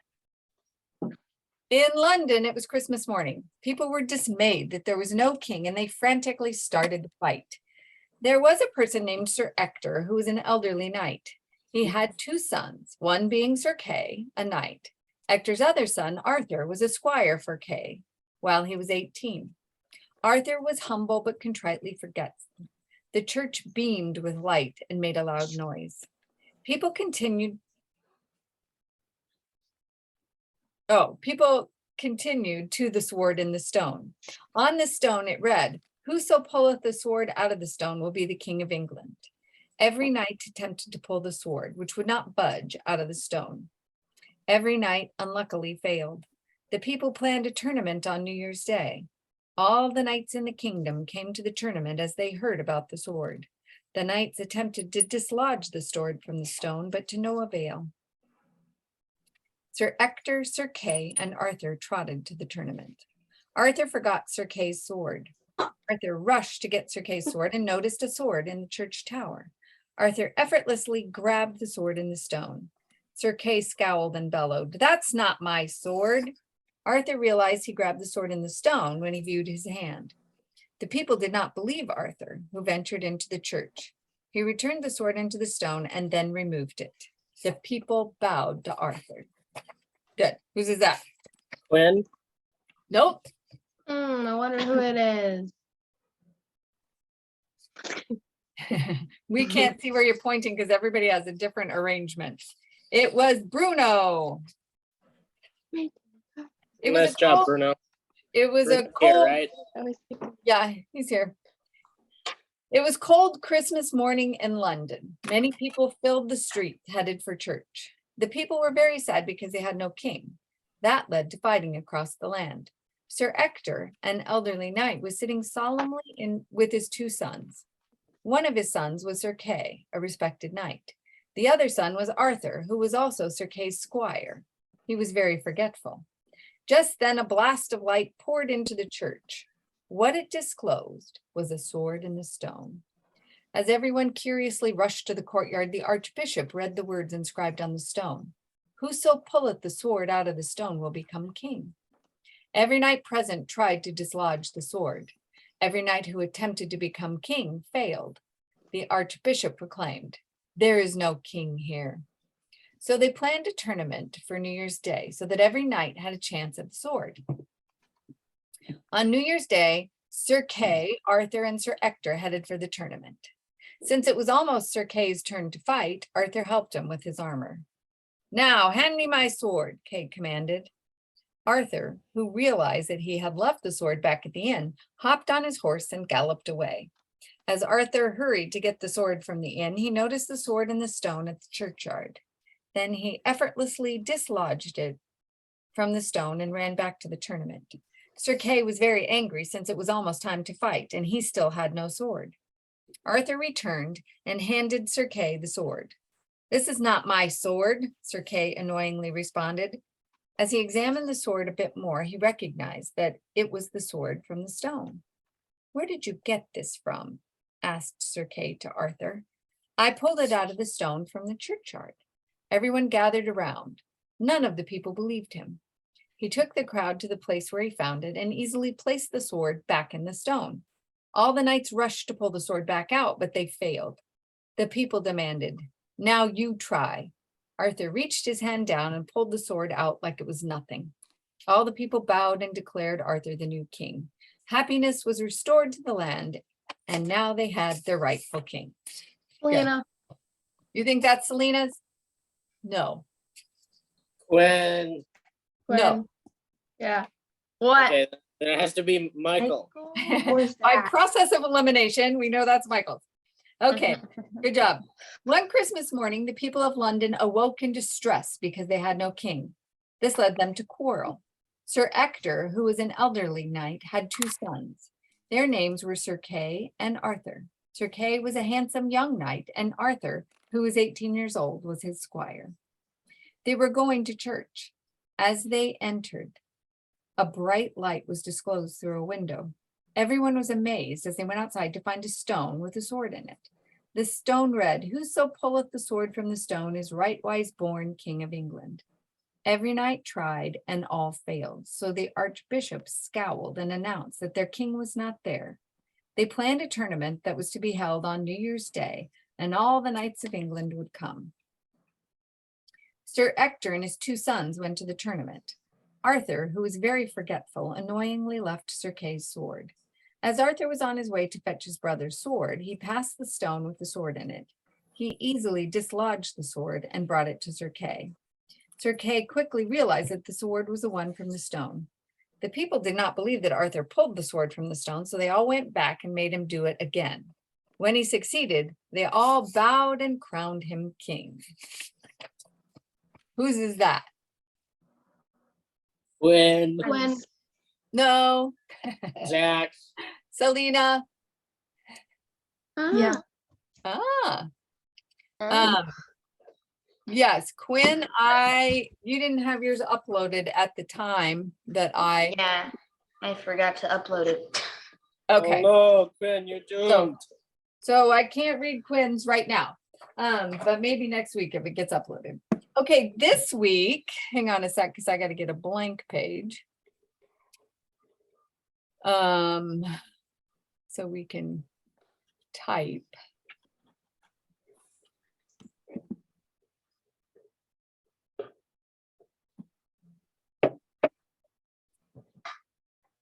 In London, it was Christmas morning. People were dismayed that there was no king, and they frantically started to fight. There was a person named Sir Ector, who was an elderly knight. He had two sons, one being Sir Kay, a knight. Ector's other son, Arthur, was a squire for Kay while he was 18. Arthur was humble but contritely forgetful. The church beamed with light and made a loud noise. People continued to the sword in the stone. On the stone it read, "Whoso pulleth the sword out of the stone will be the king of England." Every knight attempted to pull the sword, which would not budge out of the stone. Every knight unluckily failed. The people planned a tournament on New Year's Day. All the knights in the kingdom came to the tournament as they heard about the sword. The knights attempted to dislodge the sword from the stone, but to no avail. Sir Ector, Sir Kay, and Arthur trotted to the tournament. Arthur forgot Sir Kay's sword. Arthur rushed to get Sir Kay's sword and noticed a sword in the church tower. Arthur effortlessly grabbed the sword and the stone. Sir Kay scowled and bellowed, "That's not my sword." Arthur realized he grabbed the sword and the stone when he viewed his hand. The people did not believe Arthur, who ventured into the church. He returned the sword into the stone and then removed it. The people bowed to Arthur. Good. Whose is that? Quinn, Nope. I wonder who it is. We can't see where you're pointing because everybody has a different arrangement. It was Bruno. It was nice a job, cold, Bruno. it was a Bruno's here, cold, right? I was thinking, yeah, he's here. It was cold Christmas morning in London. Many people filled the street headed for church. The people were very sad because they had no king. That led to fighting across the land. Sir Ector, an elderly knight, was sitting solemnly with his two sons. One of his sons was Sir Kay, a respected knight. The other son was Arthur, who was also Sir Kay's squire. He was very forgetful. Just then a blast of light poured into the church. What it disclosed was a sword in the stone. As everyone curiously rushed to the courtyard, the archbishop read the words inscribed on the stone. "Whoso pulleth the sword out of the stone will become king." Every knight present tried to dislodge the sword. Every knight who attempted to become king failed. The archbishop proclaimed, "There is no king here." So they planned a tournament for New Year's Day so that every knight had a chance at the sword. On New Year's Day, Sir Kay, Arthur, and Sir Ector headed for the tournament. Since it was almost Sir Kay's turn to fight, Arthur helped him with his armor. "Now, hand me my sword," Kay commanded. Arthur, who realized that he had left the sword back at the inn, hopped on his horse and galloped away. As Arthur hurried to get the sword from the inn, he noticed the sword in the stone at the churchyard. Then he effortlessly dislodged it from the stone and ran back to the tournament. Sir Kay was very angry since it was almost time to fight and he still had no sword. Arthur returned and handed Sir Kay the sword. "This is not my sword," Sir Kay annoyingly responded. As he examined the sword a bit more, he recognized that it was the sword from the stone. "Where did you get this from?" asked Sir Kay to Arthur. "I pulled it out of the stone from the churchyard." Everyone gathered around. None of the people believed him. He took the crowd to the place where he found it and easily placed the sword back in the stone. All the knights rushed to pull the sword back out, but they failed. The people demanded, "Now you try." Arthur reached his hand down and pulled the sword out like it was nothing. All the people bowed and declared Arthur the new king. Happiness was restored to the land, and now they had their rightful king. Selena. You think that's Selena's? No. Quinn. No. Quinn. Yeah. What? Okay, then it has to be Michael. Who's By that? process of elimination, we know that's Michael's. Okay, good job. One Christmas morning, the people of London awoke in distress because they had no king. This led them to quarrel. Sir Ector, who was an elderly knight, had two sons. Their names were Sir Kay and Arthur. Sir Kay was a handsome young knight, and Arthur, who was 18 years old, was his squire. They were going to church. As they entered, a bright light was disclosed through a window. Everyone was amazed as they went outside to find a stone with a sword in it. The stone read, "Whoso pulleth the sword from the stone is rightwise born King of England." Every knight tried and all failed, so the archbishop scowled and announced that their king was not there. They planned a tournament that was to be held on New Year's Day, and all the knights of England would come. Sir Ector and his two sons went to the tournament. Arthur, who was very forgetful, annoyingly left Sir Kay's sword. As Arthur was on his way to fetch his brother's sword, he passed the stone with the sword in it. He easily dislodged the sword and brought it to Sir Kay. Sir Kay quickly realized that the sword was the one from the stone. The people did not believe that Arthur pulled the sword from the stone, so they all went back and made him do it again. When he succeeded, they all bowed and crowned him king. Whose is that? Quinn. Quinn. No. Zach. Selena. Yeah. Ah. Yes, Quinn, you didn't have yours uploaded at the time that Yeah, I forgot to upload it. okay. Oh no, Quinn, you're doomed. So I can't read Quinn's right now. But maybe next week if it gets uploaded. Okay, this week, hang on a sec, because I got to get a blank page. So we can type.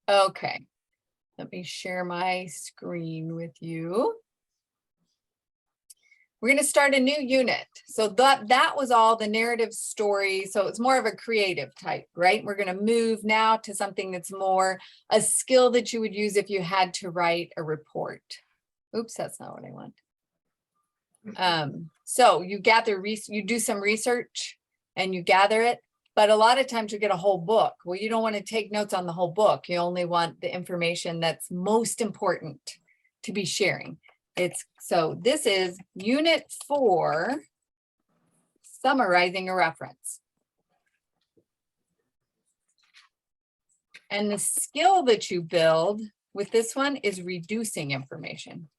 Okay, let me share my screen with you. We're going to start a new unit. So that was all the narrative story. So it's more of a creative type, right? We're going to move now to something that's more a skill that you would use if you had to write a report. Oops, that's not what I want. So you you do some research and you gather it, but a lot of times you get a whole book. Well, you don't want to take notes on the whole book. You only want the information that's most important to be sharing. So this is unit 4, summarizing a reference. And the skill that you build with this one is reducing information.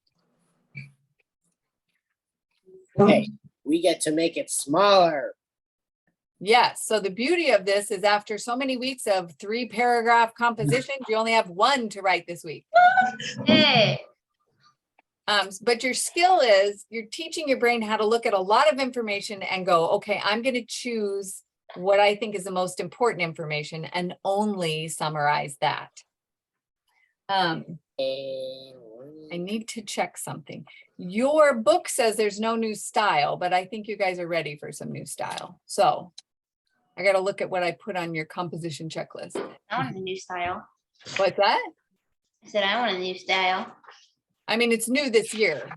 Okay, we get to make it smaller. Yes, so the beauty of this is after so many weeks of 3-paragraph compositions, you only have 1 to write this week. Hey, But your skill is you're teaching your brain how to look at a lot of information and go, okay, I'm going to choose what I think is the most important information and only summarize that. I need to check something. Your book says there's no new style, but I think you guys are ready for some new style. So I got to look at what I put on your composition checklist. I want a new style. What's that? I said I want a new style. I mean, it's new this year.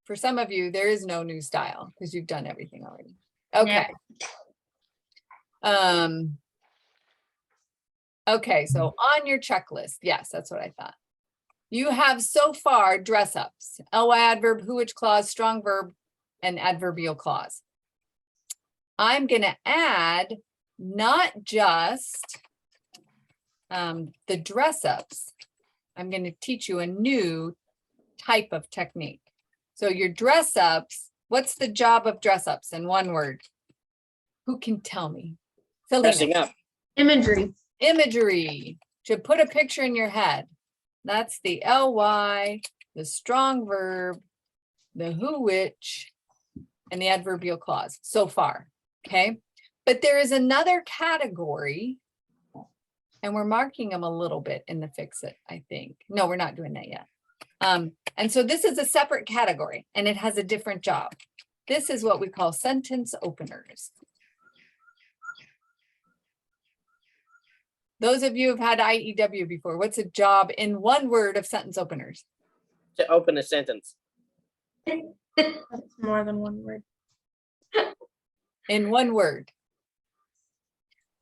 For some of you, there is no new style because you've done everything already. Okay. Okay, so on your checklist, yes, that's what I thought. You have so far dress ups, ly adverb, who, which clause, strong verb, and adverbial clause. I'm going to add not just the dress ups. I'm going to teach you a new type of technique. So your dress ups, what's the job of dress ups in one word? Who can tell me? Selena. Dressing up. Imagery. Imagery. To put a picture in your head. That's the ly, the strong verb, the who, which, and the adverbial clause so far. Okay. But there is another category, and we're marking them a little bit in the fix it, I think. No, we're not doing that yet. And so this is a separate category and it has a different job. This is what we call sentence openers. Those of you who've had IEW before, what's a job in one word of sentence openers? To open a sentence. That's more than one word. In one word.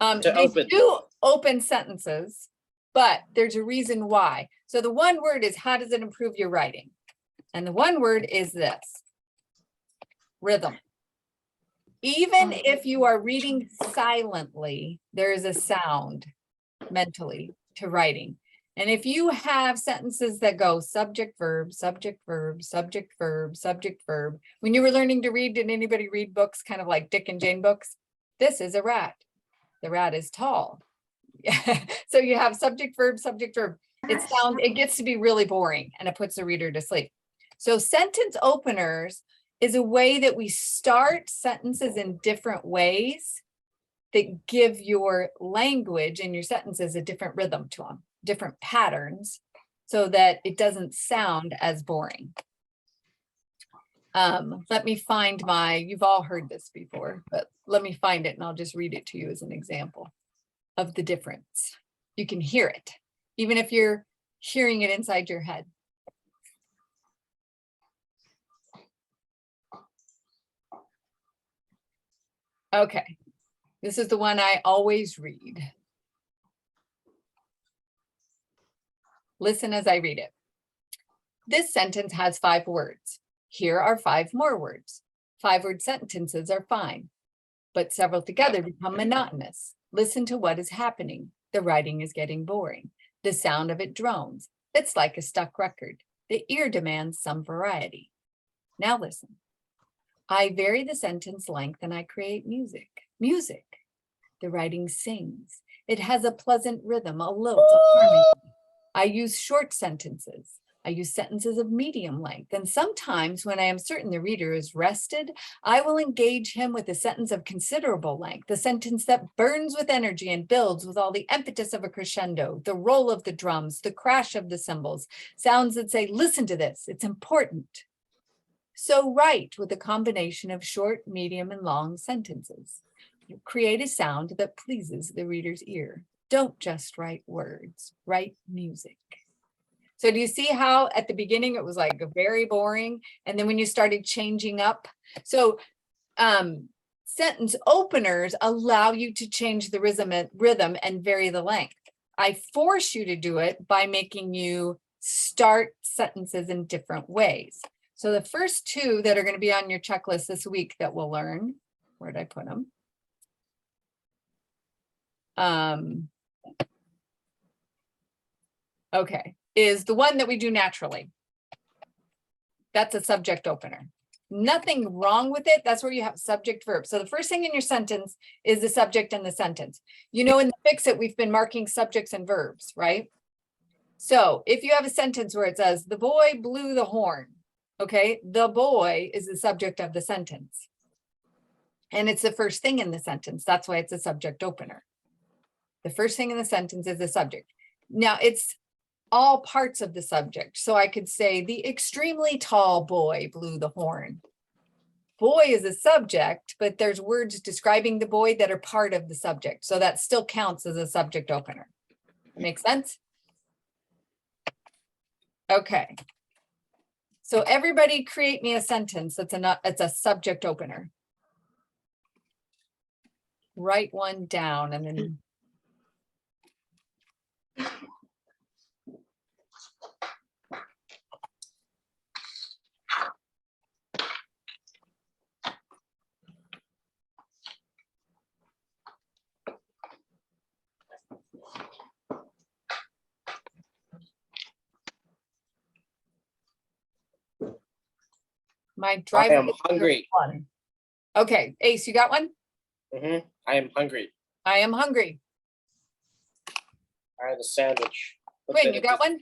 To They open. do open sentences, but there's a reason why. So the one word is, how does it improve your writing? And the one word is this: rhythm. Even if you are reading silently, there is a sound mentally to writing. And if you have sentences that go subject, verb, subject, verb, subject, verb, subject, verb. When you were learning to read, did anybody read books kind of like Dick and Jane books? This is a rat. The rat is tall. So you have subject, verb, subject, verb. It gets to be really boring and it puts the reader to sleep. So sentence openers is a way that we start sentences in different ways that give your language and your sentences a different rhythm to them, different patterns, so that it doesn't sound as boring. Let me find you've all heard this before, but let me find it and I'll just read it to you as an example of the difference. You can hear it, even if you're hearing it inside your head. Okay, this is the one I always read. Listen as I read it. This sentence has 5 words. Here are 5 more words. 5-word sentences are fine, but several together become monotonous. Listen to what is happening. The writing is getting boring. The sound of it drones. It's like a stuck record. The ear demands some variety. Now listen. I vary the sentence length and I create music. Music. The writing sings. It has a pleasant rhythm, a lilt, a harmony. I use short sentences. I use sentences of medium length. And sometimes when I am certain the reader is rested, I will engage him with a sentence of considerable length, a sentence that burns with energy and builds with all the impetus of a crescendo, the roll of the drums, the crash of the cymbals, sounds that say, listen to this, it's important. So write with a combination of short, medium, and long sentences. Create a sound that pleases the reader's ear. Don't just write words, write music. So do you see how at the beginning it was like very boring? And then when you started changing up, so sentence openers allow you to change the rhythm and vary the length. I force you to do it by making you start sentences in different ways. So the first two that are going to be on your checklist this week that we'll learn, where did I put them? Okay, is the one that we do naturally. That's a subject opener. Nothing wrong with it. That's where you have subject verb. So the first thing in your sentence is the subject and the sentence. You know, in the Fix-It, we've been marking subjects and verbs, right? So if you have a sentence where it says, the boy blew the horn, okay, the boy is the subject of the sentence. And it's the first thing in the sentence. That's why it's a subject opener. The first thing in the sentence is the subject. Now it's all parts of the subject. So I could say the extremely tall boy blew the horn. Boy is a subject, but there's words describing the boy that are part of the subject. So that still counts as a subject opener. Make sense? Okay. So everybody create me a sentence that's it's a subject opener. Write one down and then my I driver. am hungry. Okay, Ace, you got one? I am hungry. I am hungry. I had a sandwich. Quinn, you got one?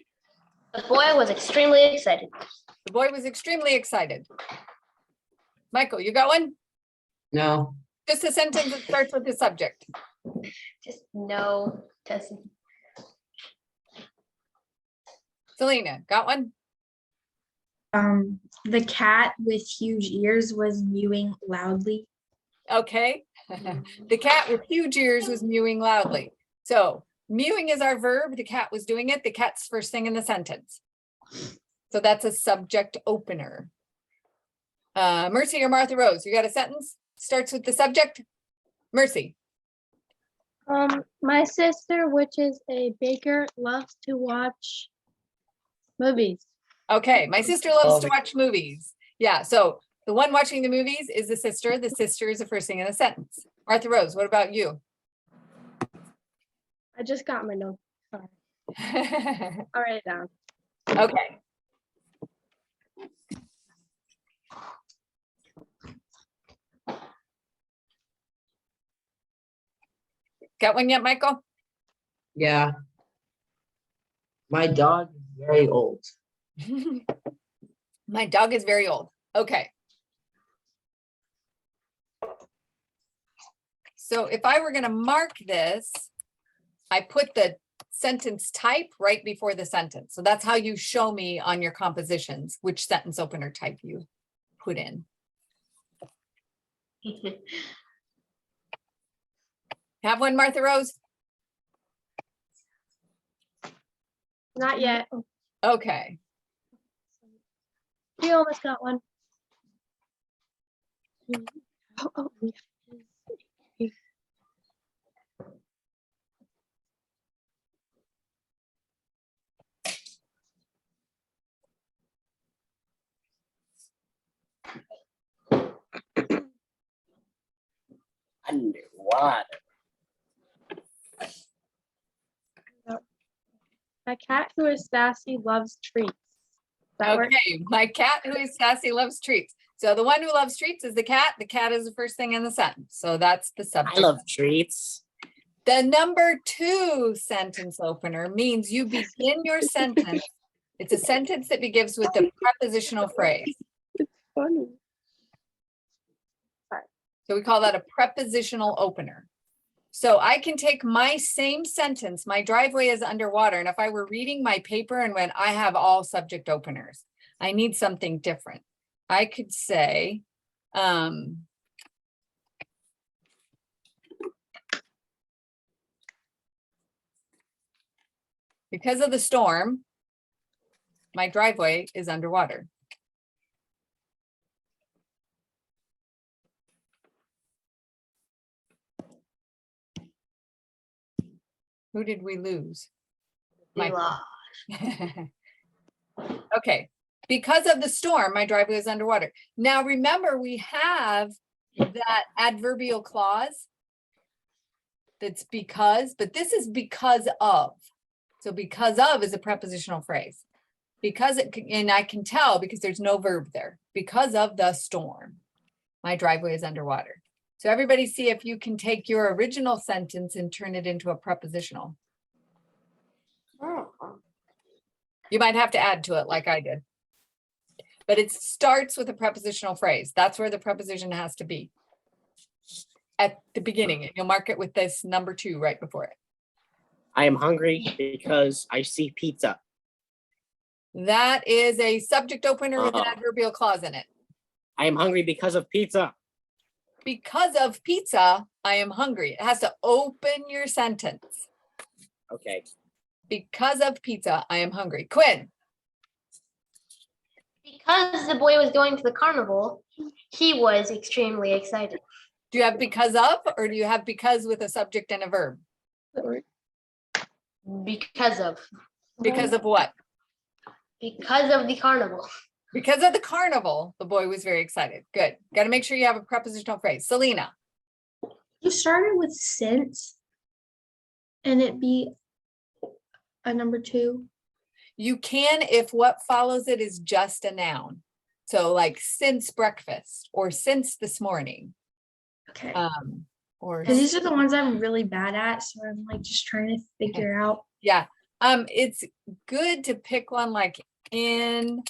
The boy was extremely excited. The boy was extremely excited. Michael, you got one? No. Just a sentence that starts with the subject. Just no, doesn't. Selena, got one? The cat with huge ears was mewing loudly. Okay. The cat with huge ears was mewing loudly. So mewing is our verb. The cat was doing it. The cat's first thing in the sentence. So that's a subject opener. Mercy or Martha Rose, you got a sentence? Starts with the subject? Mercy. My sister, which is a baker, loves to watch movies. Okay, my sister loves to watch movies. Yeah, so the one watching the movies is the sister. The sister is the first thing in the sentence. Martha Rose, what about you? I just got my note. Sorry. I'll write it down. Okay. Got one yet, Michael? Yeah. My dog is very old. My dog is very old. Okay. So if I were going to mark this, I put the sentence type right before the sentence. So that's how you show me on your compositions which sentence opener type you put in. Have one, Martha Rose? Not yet. Okay. You almost got one. Oh, yeah. Underwater. My cat who is sassy loves treats. That works? Okay, my cat who is sassy loves treats. So the one who loves treats is the cat. The cat is the first thing in the sentence. So that's the I subject. love treats. The number 2 sentence opener means you begin your sentence. It's a sentence that begins with a prepositional phrase. Funny. So we call that a prepositional opener. So I can take my same sentence, my driveway is underwater. And if I were reading my paper and when I have all subject openers, I need something different. I could say, because of the storm, my driveway is underwater. Who did we lose? We Michael. lost. Okay, because of the storm, my driveway is underwater. Now, remember, we have that adverbial clause. That's because, but this is because of. So because of is a prepositional phrase. Because it, and I can tell because there's no verb there. Because of the storm, my driveway is underwater. So everybody see if you can take your original sentence and turn it into a prepositional. You might have to add to it like I did. But it starts with a prepositional phrase. That's where the preposition has to be. At the beginning, and you'll mark it with this number 2 right before it. I am hungry because I see pizza. That is a subject opener with an Oh. adverbial clause in it. I am hungry because of pizza. Because of pizza, I am hungry. It has to open your sentence. Okay. Because of pizza, I am hungry. Quinn, Because the boy was going to the carnival, he was extremely excited. do you have because of, or do you have because with a subject and a verb? Because of Because of what? because of the carnival. Because of the carnival, the boy was very excited. Good. Got to make sure you have a prepositional phrase. Selena, You started with since, and it be a number 2. you can if what follows it is just a noun. So like since breakfast or since this morning. Okay. Or Because these are the ones I'm really bad at, so I'm like just trying to figure out. yeah. It's good to pick one like in,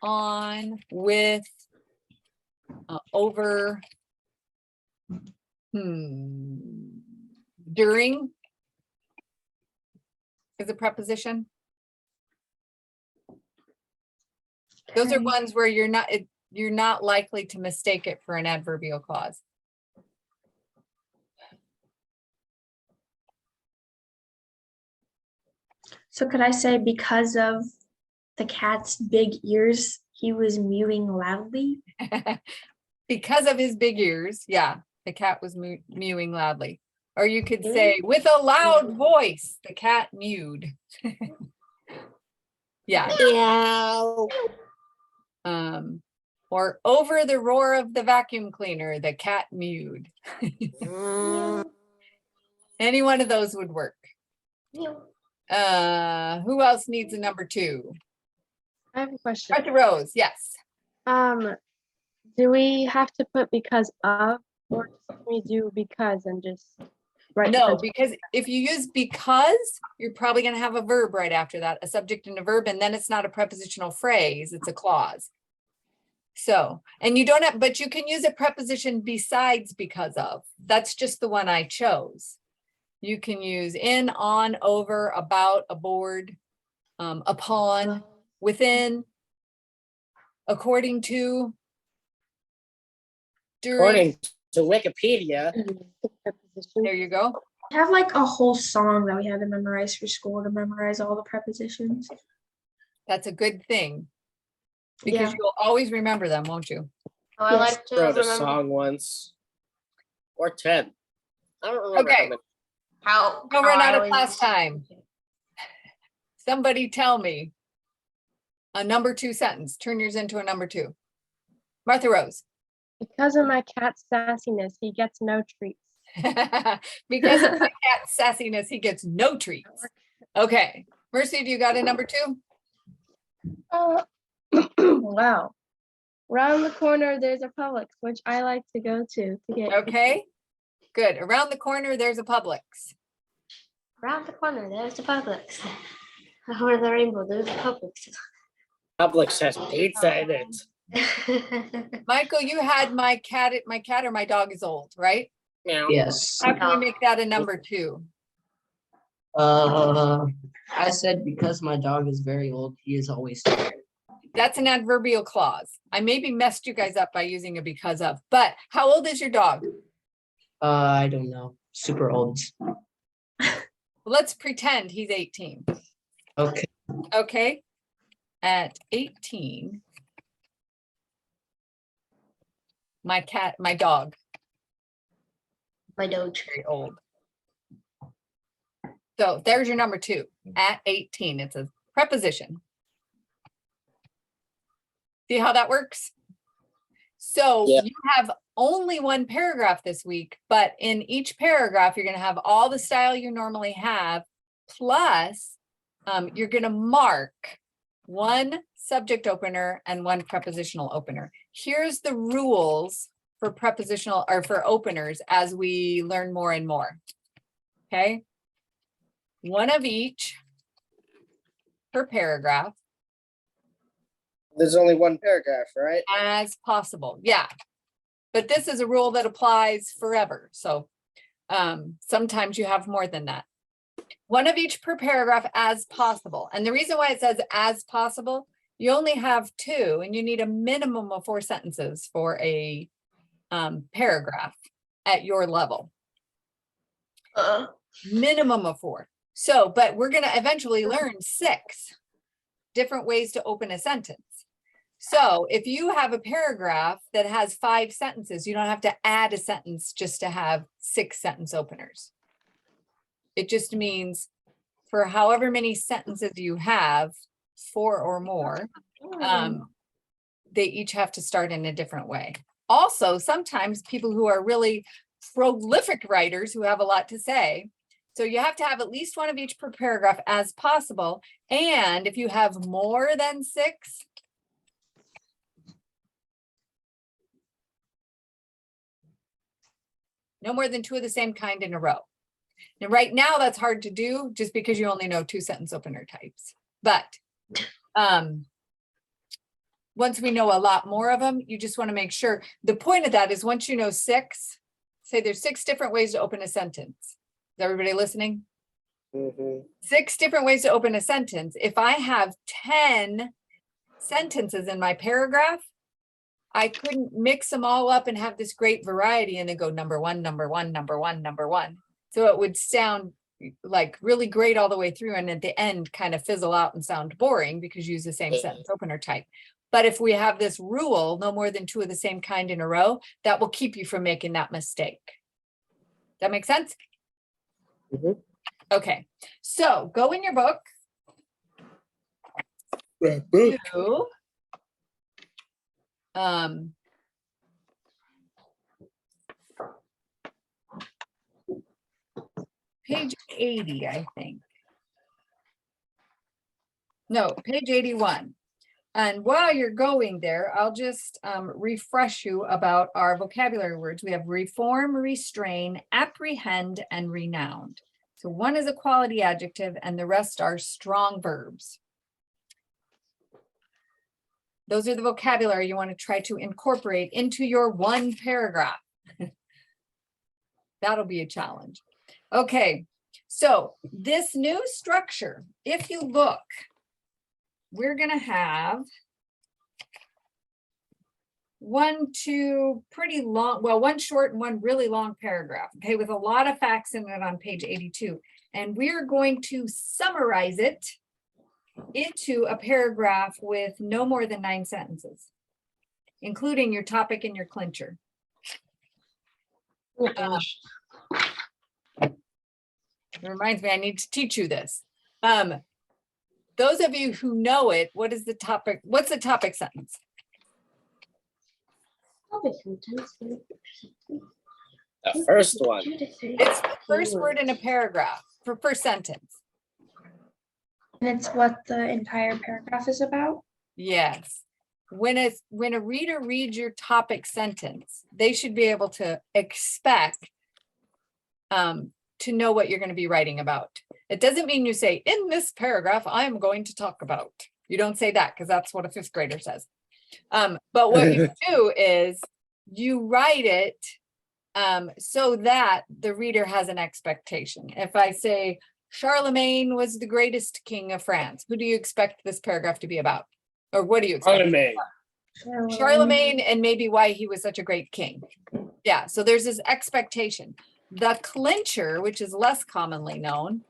on, with, over, during is a preposition. Those are Okay. ones where you're not likely to mistake it for an adverbial clause. So could I say because of the cat's big ears, he was mewing loudly? Because of his big ears, yeah, the cat was mewing loudly. Or you could say, with a loud voice, the cat mewed. Yeah. Meow. Or over the roar of the vacuum cleaner, the cat mewed. Any one of those would work. Who else needs a number 2? I have a question. Martha Rose, yes. Do we have to put because of, or can we do because and just write? the No, sentence? because if you use because, you're probably gonna have a verb right after that, a subject and a verb, and then it's not a prepositional phrase, it's a clause. So, and you don't have, but you can use a preposition besides because of. That's just the one I chose. You can use in, on, over, about, aboard, upon, within, according to, during. According to Wikipedia, The preposition. There you go. We have like a whole song that we had to memorize for school to memorize all the prepositions. That's a good thing. Because Yeah. you'll always remember them, won't you? Oh, I Yes. like to wrote a remember song once. Or 10. I don't remember. how Okay. many. how. Don't how run I out of always- class time. Somebody tell me a number 2 sentence. Turn yours into a number 2. Martha Rose. Because of my cat's sassiness, he gets no treats. Because of the cat's sassiness, he gets no treats. Okay. Mercy, do you got a number 2? Wow. Around the corner, there's a Publix, which I like to go to get. Okay, good. Around the corner, there's a Publix. Around the corner, there's the Publix. Over the rainbow, there's the Publix. Publix has pizza in it. Michael, you had my cat or my dog is old, right? Meow. Yes. How can we make that a number 2? I said because my dog is very old, he is always tired. That's an adverbial clause. I maybe messed you guys up by using a because of, but how old is your dog? I don't know. Super old. Let's pretend he's 18. Okay. Okay. At 18, my dog, My Doge. very old. So there's your number 2. At 18, it's a preposition. See how that works? So Yeah. you have only one paragraph this week, but in each paragraph, you're going to have all the style you normally have, plus you're going to mark one subject opener and one prepositional opener. Here's the rules for prepositional or for openers as we learn more and more. Okay. One of each per paragraph. There's only one paragraph, right? As possible, yeah. But this is a rule that applies forever, so sometimes you have more than that. One of each per paragraph as possible. And the reason why it says as possible, you only have 2 and you need a minimum of 4 sentences for a paragraph at your level. Minimum of 4. So, but we're gonna eventually learn 6 different ways to open a sentence. So if you have a paragraph that has 5 sentences, you don't have to add a sentence just to have 6 sentence openers. It just means for however many sentences you have, 4 or more, they each have to start in a different way. Also, sometimes people who are really prolific writers who have a lot to say, so you have to have at least one of each per paragraph as possible. And if you have more than 6, no more than 2 of the same kind in a row. And right now that's hard to do just because you only know 2 sentence opener types. But once we know a lot more of them, you just want to make sure. The point of that is once you know 6, say there's 6 different ways to open a sentence. Is everybody listening? Mhm. 6 different ways to open a sentence. If I have 10 sentences in my paragraph, I couldn't mix them all up and have this great variety and then go number 1, number 1, number 1, number 1. So it would sound like really great all the way through and at the end kind of fizzle out and sound boring because you use the same sentence opener type. But if we have this rule, no more than 2 of the same kind in a row, that will keep you from making that mistake. That make sense? Mhm. Okay, so go in your book to page 80, I think. No, page 81. And while you're going there, I'll just refresh you about our vocabulary words. We have reform, restrain, apprehend, and renowned. So one is a quality adjective and the rest are strong verbs. Those are the vocabulary you want to try to incorporate into your one paragraph. That'll be a challenge. Okay, so this new structure, if you look, we're going to have 1, 2 pretty long, well, 1 short and 1 really long paragraph, okay, with a lot of facts in it on page 82. And we're going to summarize it into a paragraph with no more than 9 sentences, including your topic and your clincher. It reminds me, I need to teach you this. Those of you who know it, what is the topic? What's the topic sentence? The first one. It's the first word in a paragraph for first sentence. And it's what the entire paragraph is about. Yes. when a reader reads your topic sentence, they should be able to expect to know what you're going to be writing about. It doesn't mean you say, in this paragraph, I'm going to talk about. You don't say that because that's what a 5th grader says. But what you do is you write it so that the reader has an expectation. If I say, Charlemagne was the greatest king of France, who do you expect this paragraph to be about? Or what do you expect? Charlemagne, and maybe why he was such a great king. Yeah, so there's this expectation. The clincher, which is less commonly known,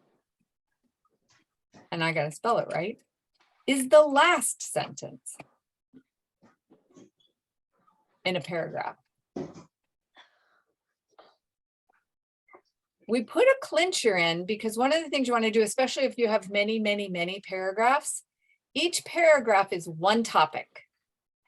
and I gotta spell it right, is the last sentence in a paragraph. We put a clincher in because one of the things you want to do, especially if you have many, many, many paragraphs, each paragraph is one topic.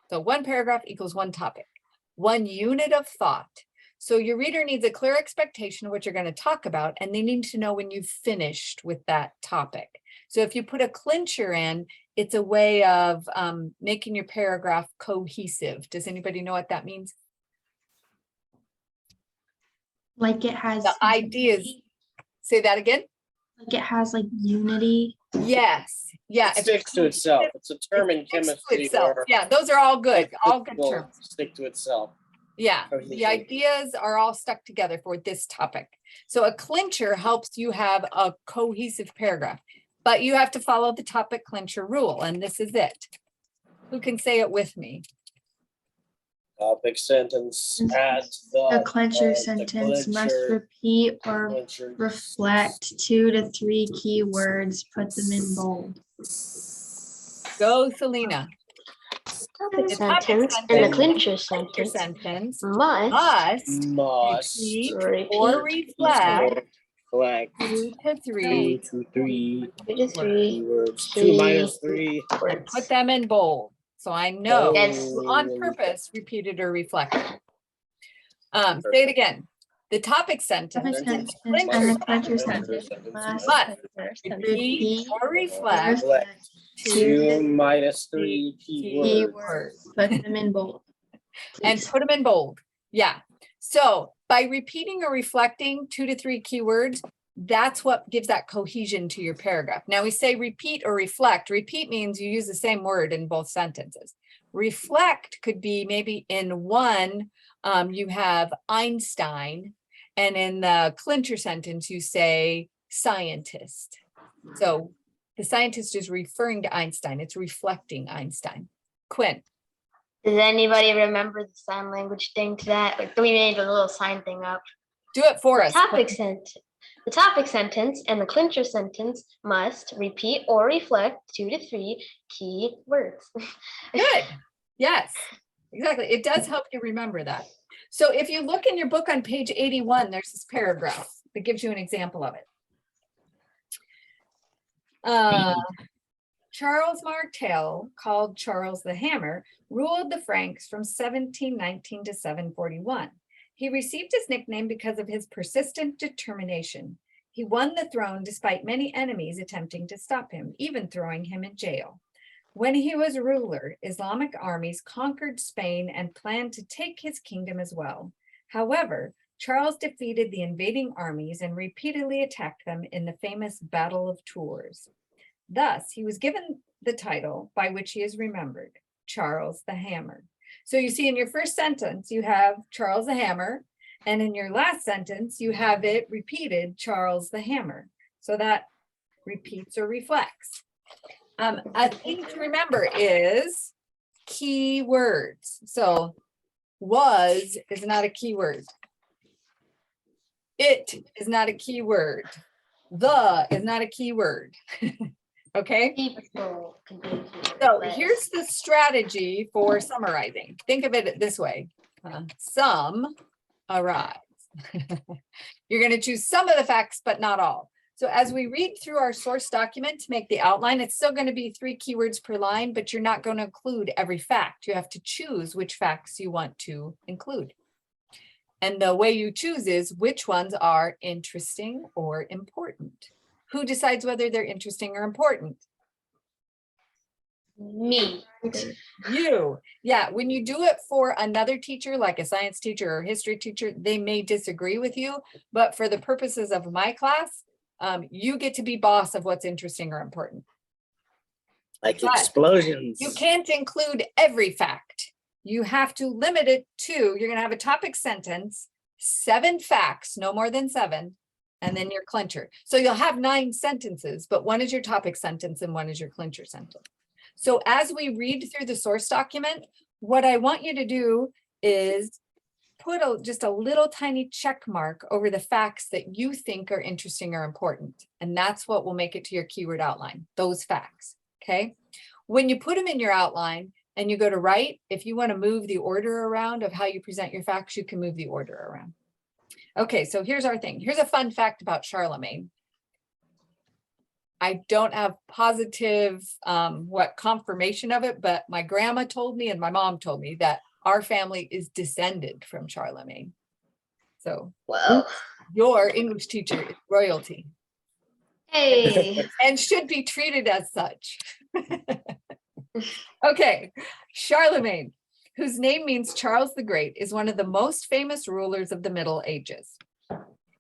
So one paragraph equals one topic, one unit of thought. So your reader needs a clear expectation of what you're going to talk about, and they need to know when you've finished with that topic. So if you put a clincher in, it's a way of making your paragraph cohesive. Does anybody know what that means? Like it has. The ideas. Say that again. Like it has like unity. Yes. Yeah. It sticks to itself. It's a term in It sticks to chemistry. itself. where Yeah, those are all good. All good will terms. Stick to itself. Yeah, Cohesive. the ideas are all stuck together for this topic. So a clincher helps you have a cohesive paragraph, but you have to follow the topic clincher rule, and this is it. Who can say it with me? Topic sentence at The clincher sentence must repeat or clincher. reflect 2 to 3 key words. Put them in bold. Go, Selena. Topic The topic sentence and the sentence, clincher Clincher sentence sentence must Must repeat repeat or reflect reflect 2 to 2 3 to 3 2 to 3 words. key 2 minus 3. words. put them in bold. So I know Yes. you on purpose repeated or reflected. Say it again. The topic sentence Topic and sentence the clincher and the sentence clincher sentence must must repeat repeat or or reflect reflect 2 minus 3 key key words. words. Put them in bold. And Please. put them in bold. Yeah. So by repeating or reflecting 2 to 3 keywords, that's what gives that cohesion to your paragraph. Now we say repeat or reflect. Repeat means you use the same word in both sentences. Reflect could be maybe in one, you have Einstein, and in the clincher sentence, you say scientist. So the scientist is referring to Einstein. It's reflecting Einstein. Quinn. Does anybody remember the sign language thing to that? Like we made a little sign thing up. Do it for us. The topic sentence and the clincher sentence must repeat or reflect 2 to 3 key words. Good. Yes, exactly. It does help you remember that. So if you look in your book on page 81, there's this paragraph that gives you an example of it. Charles Martel, called Charles the Hammer, ruled the Franks from 1719 to 741. He received his nickname because of his persistent determination. He won the throne despite many enemies attempting to stop him, even throwing him in jail. When he was ruler, Islamic armies conquered Spain and planned to take his kingdom as well. However, Charles defeated the invading armies and repeatedly attacked them in the famous Battle of Tours. Thus, he was given the title by which he is remembered, Charles the Hammer. So you see in your first sentence, you have Charles the Hammer, and in your last sentence, you have it repeated, Charles the Hammer. So that repeats or reflects. A thing to remember is key words. So was is not a key word. It is not a key word. The is not a key word. Okay? People can be So here's the strategy for summarizing. Think of it this way. Some arrives. You're going to choose some of the facts, but not all. So as we read through our source document to make the outline, it's still going to be 3 keywords per line, but you're not going to include every fact. You have to choose which facts you want to include. And the way you choose is which ones are interesting or important. Who decides whether they're interesting or important? Me. You, yeah, when you do it for another teacher, like a science teacher or history teacher, they may disagree with you, but for the purposes of my class, you get to be boss of what's interesting or important. Like But explosions. you can't include every fact. You have to limit it to, you're gonna have a topic sentence, 7 facts, no more than 7, and then your clincher. So you'll have 9 sentences, but one is your topic sentence and one is your clincher sentence. So as we read through the source document, what I want you to do is put just a little tiny check mark over the facts that you think are interesting or important. And that's what will make it to your keyword outline, those facts, okay? When you put them in your outline and you go to write, if you want to move the order around of how you present your facts, you can move the order around. Okay, so here's our thing. Here's a fun fact about Charlemagne. I don't have positive confirmation of it, but my grandma told me and my mom told me that our family is descended from Charlemagne. So Whoa. your English teacher is royalty Hey. and should be treated as such. Okay, Charlemagne, whose name means Charles the Great, is one of the most famous rulers of the Middle Ages.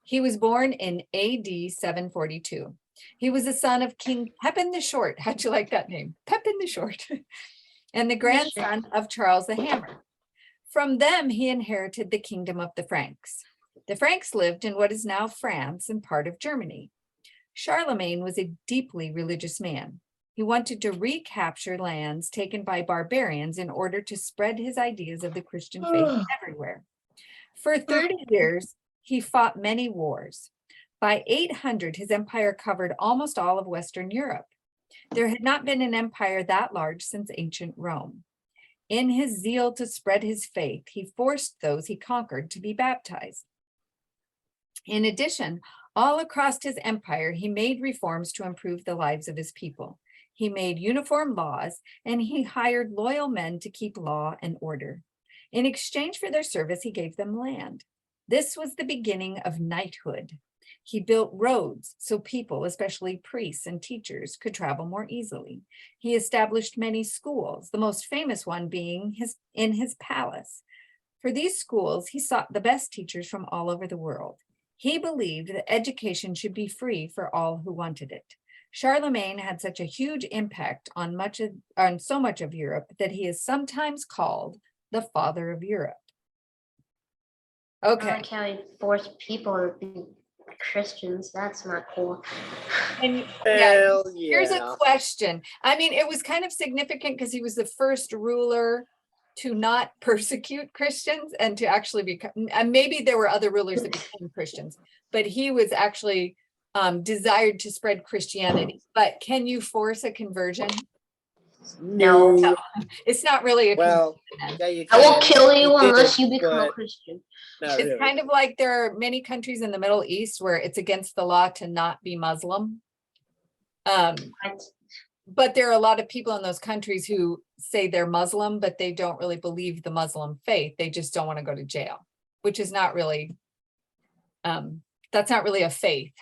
He was born in AD 742. He was the son of King Pepin the Short. How'd you like that name? Pepin the Short. And the grandson of Charles the Hammer. From them, he inherited the kingdom of the Franks. The Franks lived in what is now France and part of Germany. Charlemagne was a deeply religious man. He wanted to recapture lands taken by barbarians in order to spread his ideas of the Christian faith everywhere. For 30 years, he fought many wars. By 800, his empire covered almost all of Western Europe. There had not been an empire that large since ancient Rome. In his zeal to spread his faith, he forced those he conquered to be baptized. In addition, all across his empire, he made reforms to improve the lives of his people. He made uniform laws, and he hired loyal men to keep law and order. In exchange for their service, he gave them land. This was the beginning of knighthood. He built roads so people, especially priests and teachers, could travel more easily. He established many schools, the most famous one being in his palace. For these schools, he sought the best teachers from all over the world. He believed that education should be free for all who wanted it. Charlemagne had such a huge impact on so much of Europe that he is sometimes called the father of Europe. I Okay. like how he forced people to be Christians. That's not cool. And yeah, Hell here's yeah. a question. I mean, it was kind of significant because he was the first ruler to not persecute Christians and to actually become, and maybe there were other rulers that became Christians, but he was actually desired to spread Christianity. But can you force a conversion? No. It's not really a Well, conversion. yeah, you I will can. kill you He unless did, you become a but Christian. not It's really. kind of like there are many countries in the Middle East where it's against the law to not be Muslim. But there are a lot of people in those countries who say they're Muslim, but they don't really believe the Muslim faith. They just don't want to go to jail, which is not really, that's not really a faith.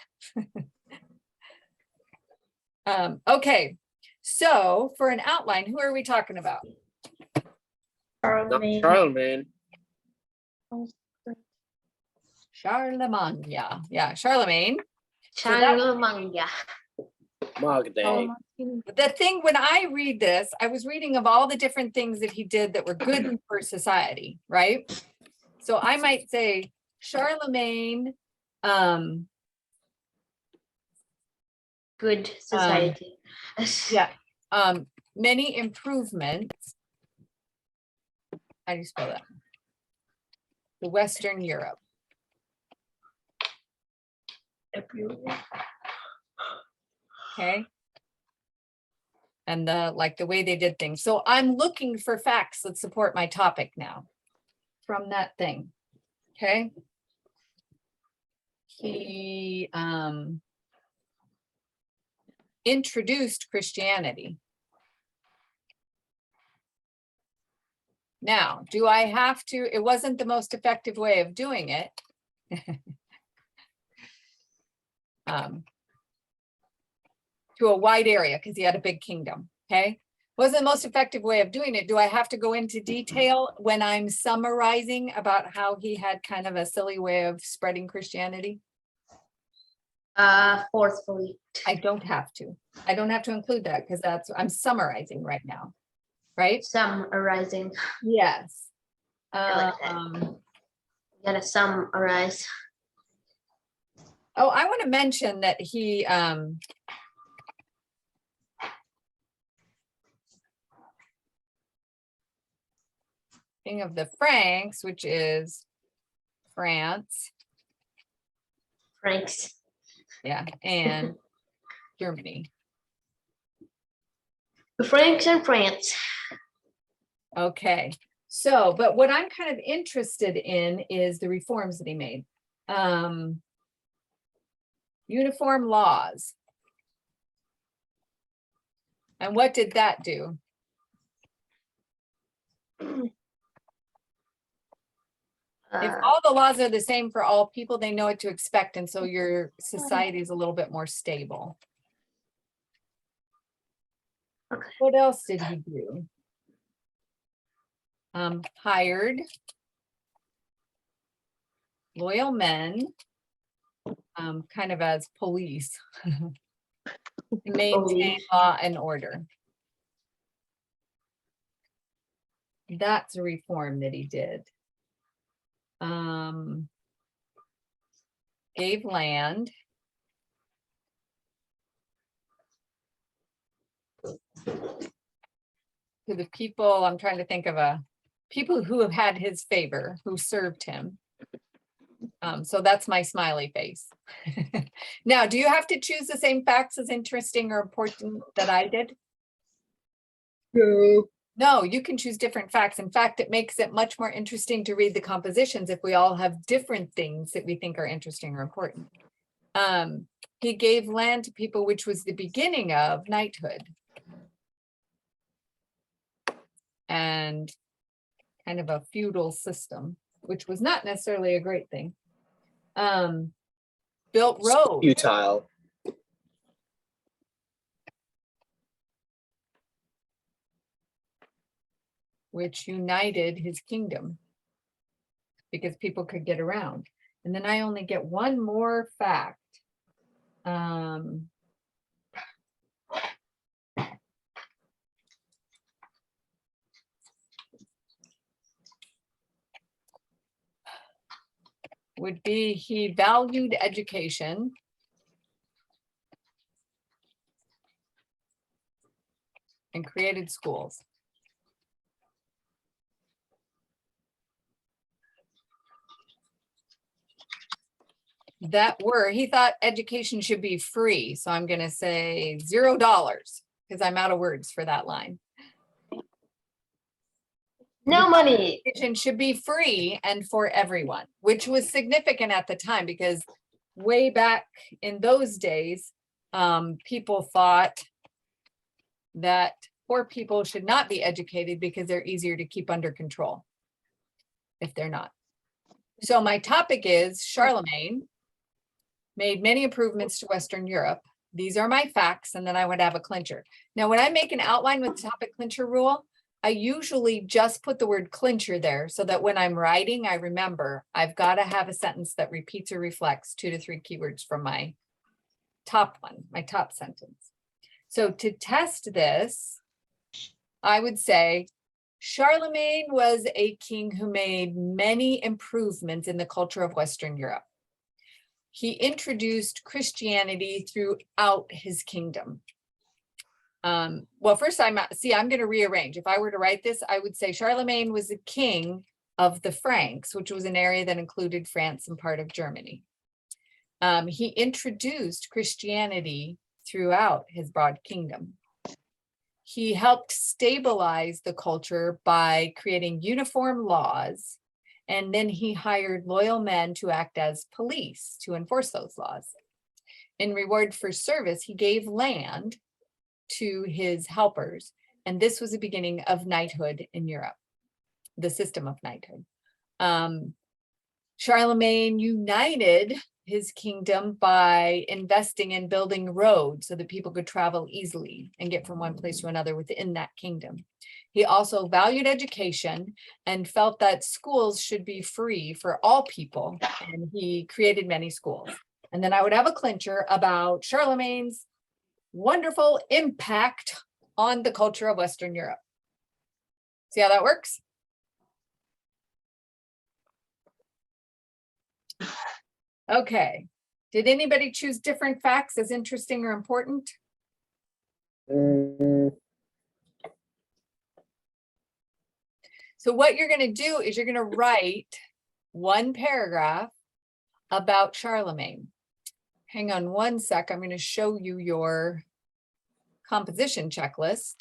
Okay, so for an outline, who are we talking about? Not Charlemagne. Charlemagne. Charlemagne, yeah, Charlemagne. So that- Charlemagne. Magday. The thing, when I read this, I was reading of all the different things that he did that were good for society, right? So I might say Charlemagne, Good society. yeah, many improvements. How do you spell that? The Western Europe. Okay. And the way they did things. So I'm looking for facts that support my topic now from that thing. Okay. He introduced Christianity. Now, do I have to, it wasn't the most effective way of doing it. To a wide area because he had a big kingdom, okay? Was the most effective way of doing it? Do I have to go into detail when I'm summarizing about how he had kind of a silly way of spreading Christianity? Forcefully. I don't have to. I don't have to include that because I'm summarizing right now, right? Summarizing. Yes. I like that. Gotta summarize. Oh, I want to mention that he, king of the Franks, which is France, Franks. yeah, and Germany. The Franks in France. Okay, so, but what I'm kind of interested in is the reforms that he made. Uniform laws. And what did that do? If all the laws are the same for all people, they know what to expect, and so your society is a little bit more stable. Okay. What else did he do? Hired loyal men, kind of as police, to maintain Police. law and order. That's a reform that he did. Gave land. To the people, I'm trying to think of people who have had his favor, who served him. So that's my smiley face. Now, do you have to choose the same facts as interesting or important that I did? No. No, you can choose different facts. In fact, it makes it much more interesting to read the compositions if we all have different things that we think are interesting or important. He gave land to people, which was the beginning of knighthood. And kind of a feudal system, which was not necessarily a great thing. Built roads. Futile. Which united his kingdom because people could get around. And then I only get one more fact. Would be he valued education. And created schools. He thought education should be free. So I'm going to say $0 because I'm out of words for that line. No money. Education should be free and for everyone, which was significant at the time because way back in those days, people thought that poor people should not be educated because they're easier to keep under control if they're not. So my topic is Charlemagne made many improvements to Western Europe. These are my facts, and then I would have a clincher. Now, when I make an outline with the topic clincher rule, I usually just put the word clincher there so that when I'm writing, I remember I've got to have a sentence that repeats or reflects 2 to 3 keywords from my top one, my top sentence. So to test this, I would say Charlemagne was a king who made many improvements in the culture of Western Europe. He introduced Christianity throughout his kingdom. Well, first I'm going to rearrange. If I were to write this, I would say Charlemagne was the king of the Franks, which was an area that included France and part of Germany. He introduced Christianity throughout his broad kingdom. He helped stabilize the culture by creating uniform laws, and then he hired loyal men to act as police to enforce those laws. In reward for service, he gave land to his helpers, and this was the beginning of knighthood in Europe, the system of knighthood. Charlemagne united his kingdom by investing in building roads so that people could travel easily and get from one place to another within that kingdom. He also valued education and felt that schools should be free for all people, and he created many schools. And then I would have a clincher about Charlemagne's wonderful impact on the culture of Western Europe. See how that works? Okay. Did anybody choose different facts as interesting or important? So what you're going to do is you're going to write one paragraph about Charlemagne. Hang on one sec. I'm going to show you your composition checklist.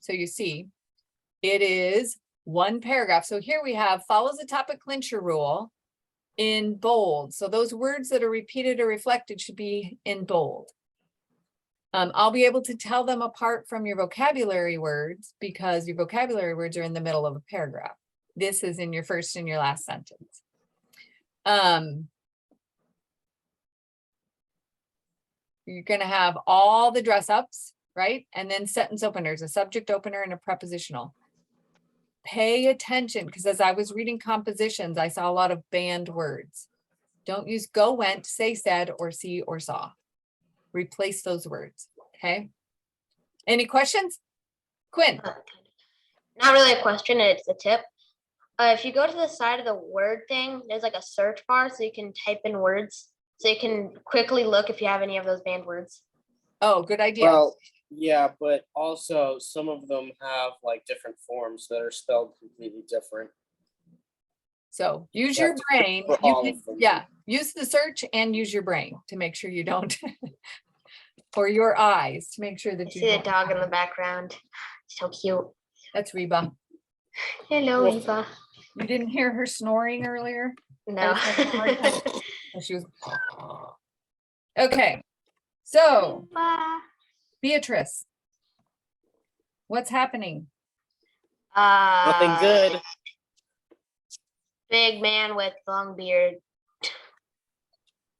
So you see, it is one paragraph. So here we have follows the topic clincher rule in bold. So those words that are repeated or reflected should be in bold. I'll be able to tell them apart from your vocabulary words because your vocabulary words are in the middle of a paragraph. This is in your first and your last sentence. You're going to have all the dress ups, right? And then sentence openers, a subject opener and a prepositional. Pay attention, because as I was reading compositions, I saw a lot of banned words. Don't use go, went, say, said, or see, or saw. Replace those words, okay? Any questions? Quinn? Not really a question, it's a tip. If you go to the side of the word thing, there's like a search bar so you can type in words. So you can quickly look if you have any of those banned words. Oh, good idea. Well, yeah, but also some of them have like different forms that are spelled completely different. So use your That's brain. for You all can, of them. yeah, use the search and use your brain to make sure you don't, or your eyes to make sure I that you see the don't. dog in the background. So cute. That's Reba. Hello, Well, Eva. You didn't hear her snoring earlier? No. was having a hard time. Oh, she was. Okay, so Beatrice, what's happening? Nothing good. Big man with long beard.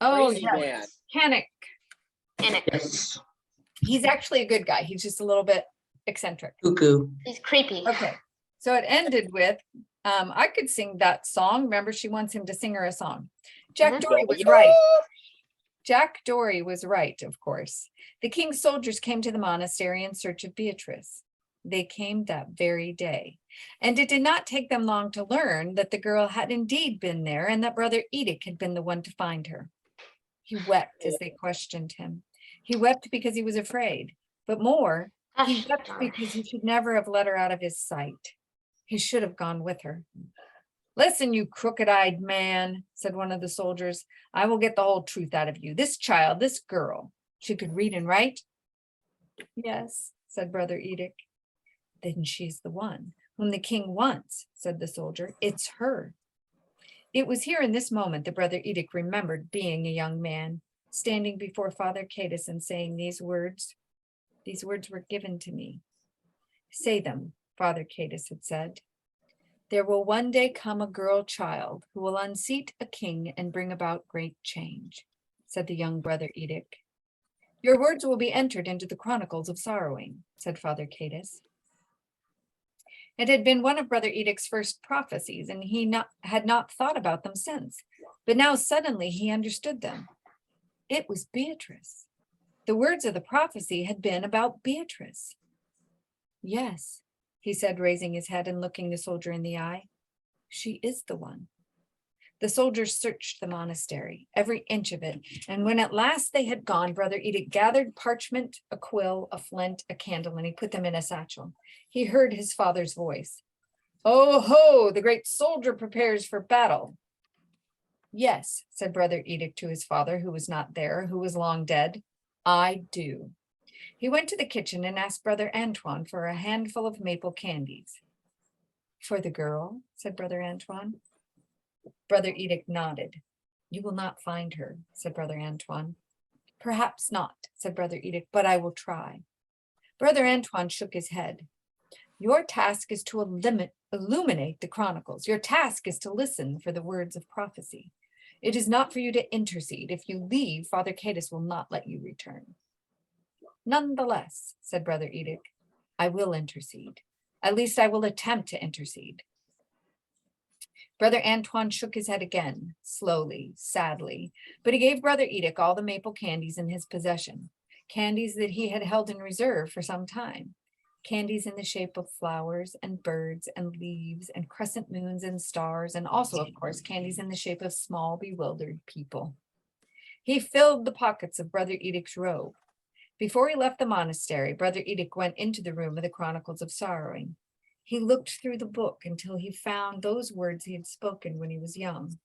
Oh, Crazy yeah, man. Panic. And Yes. He's actually a good guy. He's just a little bit eccentric. Cuckoo. he's creepy. Okay, so it ended with, I could sing that song. Remember, she wants him to sing her a song. Jack Mhm. Dory was right. Jack Dory was right, of course. The king's soldiers came to the monastery in search of Beatrice. They came that very day, and it did not take them long to learn that the girl had indeed been there and that Brother Edic had been the one to find her. He wept as they questioned him. He wept because he was afraid, but more, he Gosh wept darn. because he should never have let her out of his sight. He should have gone with her. Listen, you crooked-eyed man, said one of the soldiers, I will get the whole truth out of you. This child, this girl, she could read and write? Yes, said Brother Edic. Then she's the one whom the king wants, said the soldier. It's her. It was here in this moment that Brother Edic remembered being a young man, standing before Father Cadus and saying these words. These words were given to me. Say them, Father Cadus had said. There will one day come a girl child who will unseat a king and bring about great change, said the young Brother Edic. Your words will be entered into the chronicles of sorrowing, said Father Cadus. It had been one of Brother Edic's first prophecies, and he had not thought about them since. But now suddenly he understood them. It was Beatrice. The words of the prophecy had been about Beatrice. Yes, he said, raising his head and looking the soldier in the eye. She is the one. The soldiers searched the monastery, every inch of it, and when at last they had gone, Brother Edic gathered parchment, a quill, a flint, a candle, and he put them in a satchel. He heard his father's voice. Oh ho, the great soldier prepares for battle. Yes, said Brother Edic to his father, who was not there, who was long dead. I do. He went to the kitchen and asked Brother Antoine for a handful of maple candies. For the girl, said Brother Antoine. Brother Edic nodded. You will not find her, said Brother Antoine. Perhaps not, said Brother Edic, but I will try. Brother Antoine shook his head. Your task is to illuminate the chronicles. Your task is to listen for the words of prophecy. It is not for you to intercede. If you leave, Father Cadus will not let you return. Nonetheless, said Brother Edic, I will intercede. At least I will attempt to intercede. Brother Antoine shook his head again, slowly, sadly, but he gave Brother Edic all the maple candies in his possession, candies that he had held in reserve for some time, candies in the shape of flowers and birds and leaves and crescent moons and stars, and also, of course, candies in the shape of small, bewildered people. He filled the pockets of Brother Edic's robe. Before he left the monastery, Brother Edic went into the room of the Chronicles of Sorrowing. He looked through the book until he found those words he had spoken when he was young.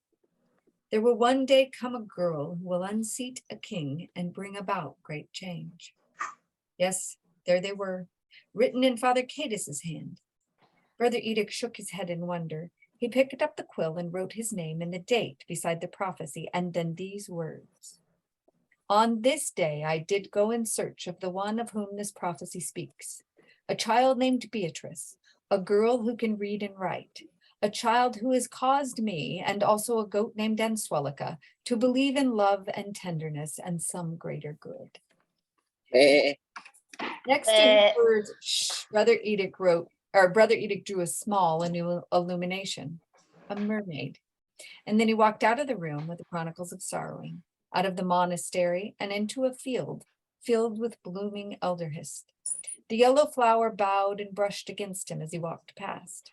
There will one day come a girl who will unseat a king and bring about great change. Yes, there they were, written in Father Cadus's hand. Brother Edic shook his head in wonder. He picked up the quill and wrote his name and the date beside the prophecy, and then these words. On this day I did go in search of the one of whom this prophecy speaks, a child named Beatrice, a girl who can read and write, a child who has caused me, and also a goat named Answelica, to believe in love and tenderness and some greater good. Eh, Next to his words, Brother Edic wrote, or Brother Edic drew a small, a new illumination, a mermaid. And then he walked out of the room with the Chronicles of Sorrowing, out of the monastery and into a field filled with blooming elderhist. The yellow flower bowed and brushed against him as he walked past.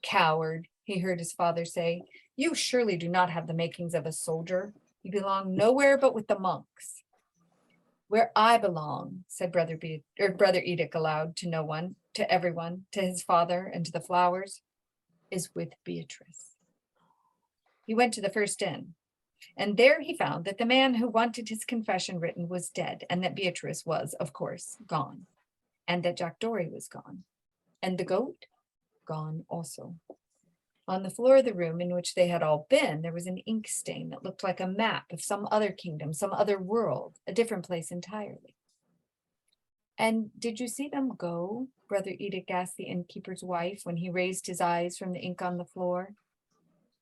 Coward, he heard his father say, you surely do not have the makings of a soldier. You belong nowhere but with the monks. Where I belong, said Brother Edic aloud to no one, to everyone, to his father and to the flowers, is with Beatrice. He went to the first inn, and there he found that the man who wanted his confession written was dead, and that Beatrice was, of course, gone, and that Jack Dory was gone, and the goat gone also. On the floor of the room in which they had all been, there was an ink stain that looked like a map of some other kingdom, some other world, a different place entirely. And did you see them go? Brother Edic asked the innkeeper's wife when he raised his eyes from the ink on the floor.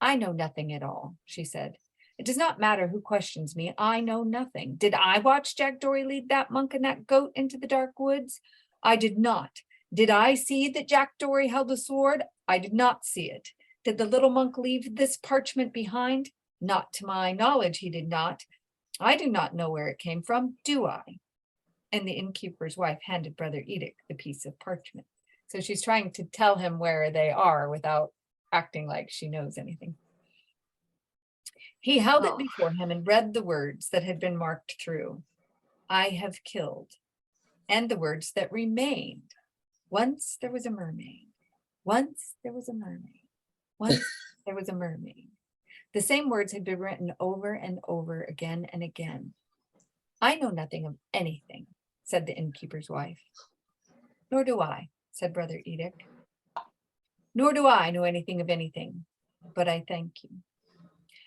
I know nothing at all, she said. It does not matter who questions me. I know nothing. Did I watch Jack Dory lead that monk and that goat into the dark woods? I did not. Did I see that Jack Dory held a sword? I did not see it. Did the little monk leave this parchment behind? Not to my knowledge, he did not. I do not know where it came from, do I? And the innkeeper's wife handed Brother Edic the piece of parchment. So she's trying to tell him where they are without acting like she knows anything. He held it before him and read the words that had been marked through. I have killed. And the words that remained. Once there was a mermaid. Once there was a mermaid. Once there was a mermaid. The same words had been written over and over again and again. I know nothing of anything, said the innkeeper's wife. Nor do I, said Brother Edic. Nor do I know anything of anything, but I thank you.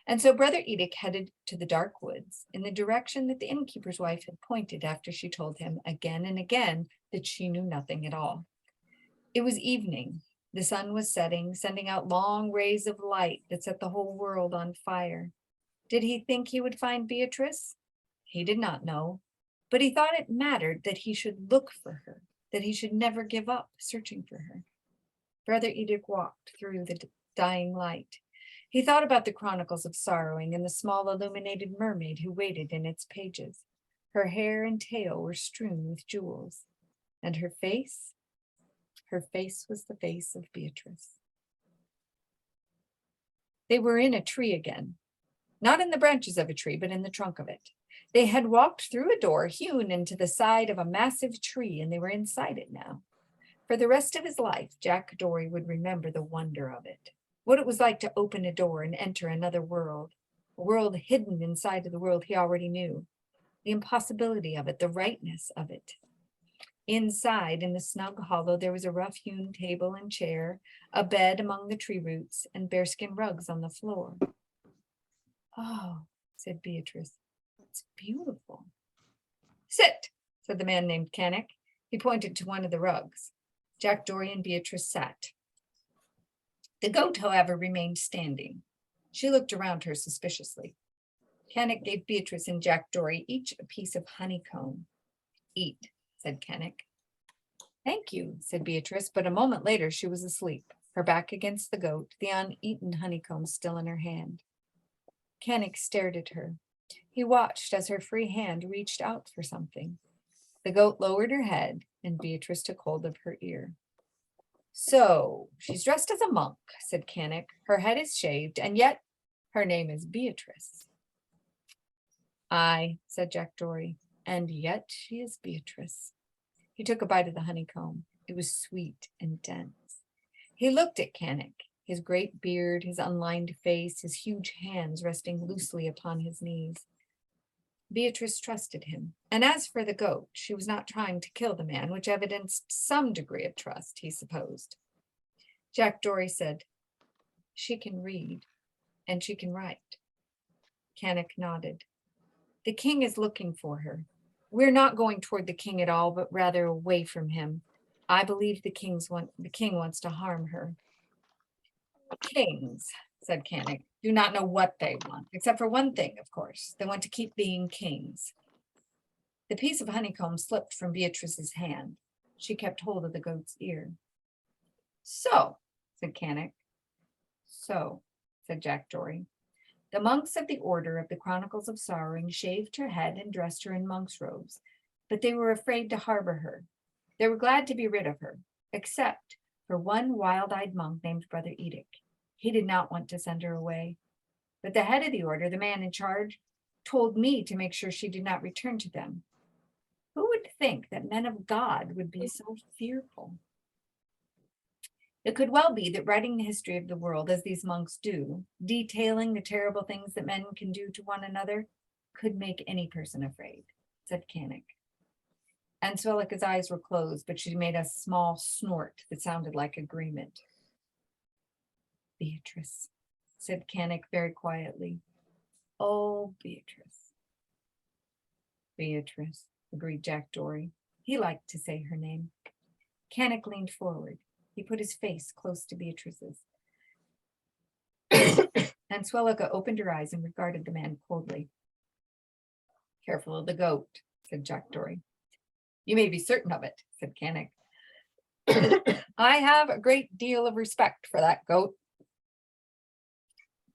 And so Brother Edic headed to the dark woods in the direction that the innkeeper's wife had pointed after she told him again and again that she knew nothing at all. It was evening. The sun was setting, sending out long rays of light that set the whole world on fire. Did he think he would find Beatrice? He did not know, but he thought it mattered that he should look for her, that he should never give up searching for her. Brother Edic walked through the dying light. He thought about the Chronicles of Sorrowing and the small illuminated mermaid who waited in its pages. Her hair and tail were strewn with jewels, and her face was the face of Beatrice. They were in a tree again, not in the branches of a tree, but in the trunk of it. They had walked through a door hewn into the side of a massive tree, and they were inside it now. For the rest of his life, Jack Dory would remember the wonder of it, what it was like to open a door and enter another world, a world hidden inside of the world he already knew, the impossibility of it, the rightness of it. Inside, in the snug hollow, there was a rough-hewn table and chair, a bed among the tree roots, and bearskin rugs on the floor. Oh, said Beatrice, it's beautiful. Sit, said the man named Canik. He pointed to one of the rugs. Jack Dory and Beatrice sat. The goat, however, remained standing. She looked around her suspiciously. Cannick gave Beatrice and Jack Dory each a piece of honeycomb. Eat, said Cannick. Thank you, said Beatrice, but a moment later she was asleep, her back against the goat, the uneaten honeycomb still in her hand. Cannick stared at her. He watched as her free hand reached out for something. The goat lowered her head, and Beatrice took hold of her ear. So, she's dressed as a monk, said Cannick. Her head is shaved, and yet her name is Beatrice. Aye, said Jack Dory, and yet she is Beatrice. He took a bite of the honeycomb. It was sweet and dense. He looked at Cannick, his great beard, his unlined face, his huge hands resting loosely upon his knees. Beatrice trusted him, and as for the goat, she was not trying to kill the man, which evidenced some degree of trust, he supposed. Jack Dory said, she can read, and she can write. Cannick nodded. The king is looking for her. We're not going toward the king at all, but rather away from him. I believe the king wants to harm her. Kings, said Cannick, do not know what they want, except for one thing, of course. They want to keep being kings. The piece of honeycomb slipped from Beatrice's hand. She kept hold of the goat's ear. So, said Cannick. So, said Jack Dory. The monks of the Order of the Chronicles of Sorrowing shaved her head and dressed her in monk's robes, but they were afraid to harbor her. They were glad to be rid of her, except for one wild-eyed monk named Brother Edic. He did not want to send her away. But the head of the order, the man in charge, told me to make sure she did not return to them. Who would think that men of God would be so fearful? It could well be that writing the history of the world as these monks do, detailing the terrible things that men can do to one another, could make any person afraid, said Cannick. Answellica's eyes were closed, but she made a small snort that sounded like agreement. Beatrice, said Cannick very quietly. Oh, Beatrice. Beatrice, agreed Jack Dory. He liked to say her name. Cannick leaned forward. He put his face close to Beatrice's. Answellica opened her eyes and regarded the man coldly. Careful of the goat, said Jack Dory. You may be certain of it, said Cannick. I have a great deal of respect for that goat.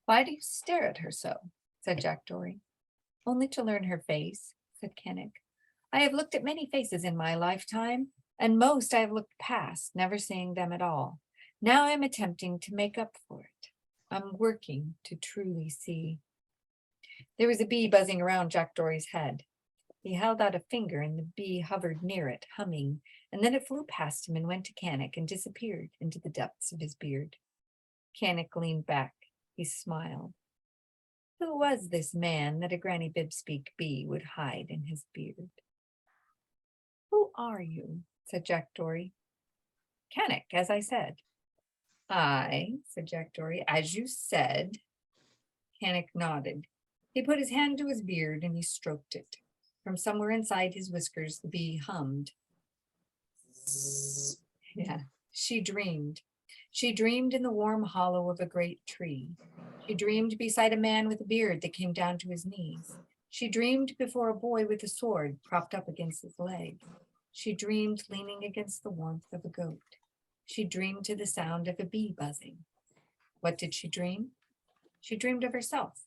Why do you stare at her so? Said Jack Dory. Only to learn her face, said Cannick. I have looked at many faces in my lifetime, and most I have looked past, never seeing them at all. Now I am attempting to make up for it. I'm working to truly see. There was a bee buzzing around Jack Dory's head. He held out a finger and the bee hovered near it, humming, and then it flew past him and went to Cannick and disappeared into the depths of his beard. Cannick leaned back. He smiled. Who was this man that a Granny Bibspeak bee would hide in his beard? Who are you? Said Jack Dory. Cannick, as I said. Aye, said Jack Dory, as you said. Cannick nodded. He put his hand to his beard and he stroked it. From somewhere inside his whiskers, the bee hummed. Yeah, she dreamed. She dreamed in the warm hollow of a great tree. She dreamed beside a man with a beard that came down to his knees. She dreamed before a boy with a sword propped up against his leg. She dreamed leaning against the warmth of a goat. She dreamed to the sound of a bee buzzing. What did she dream? She dreamed of herself.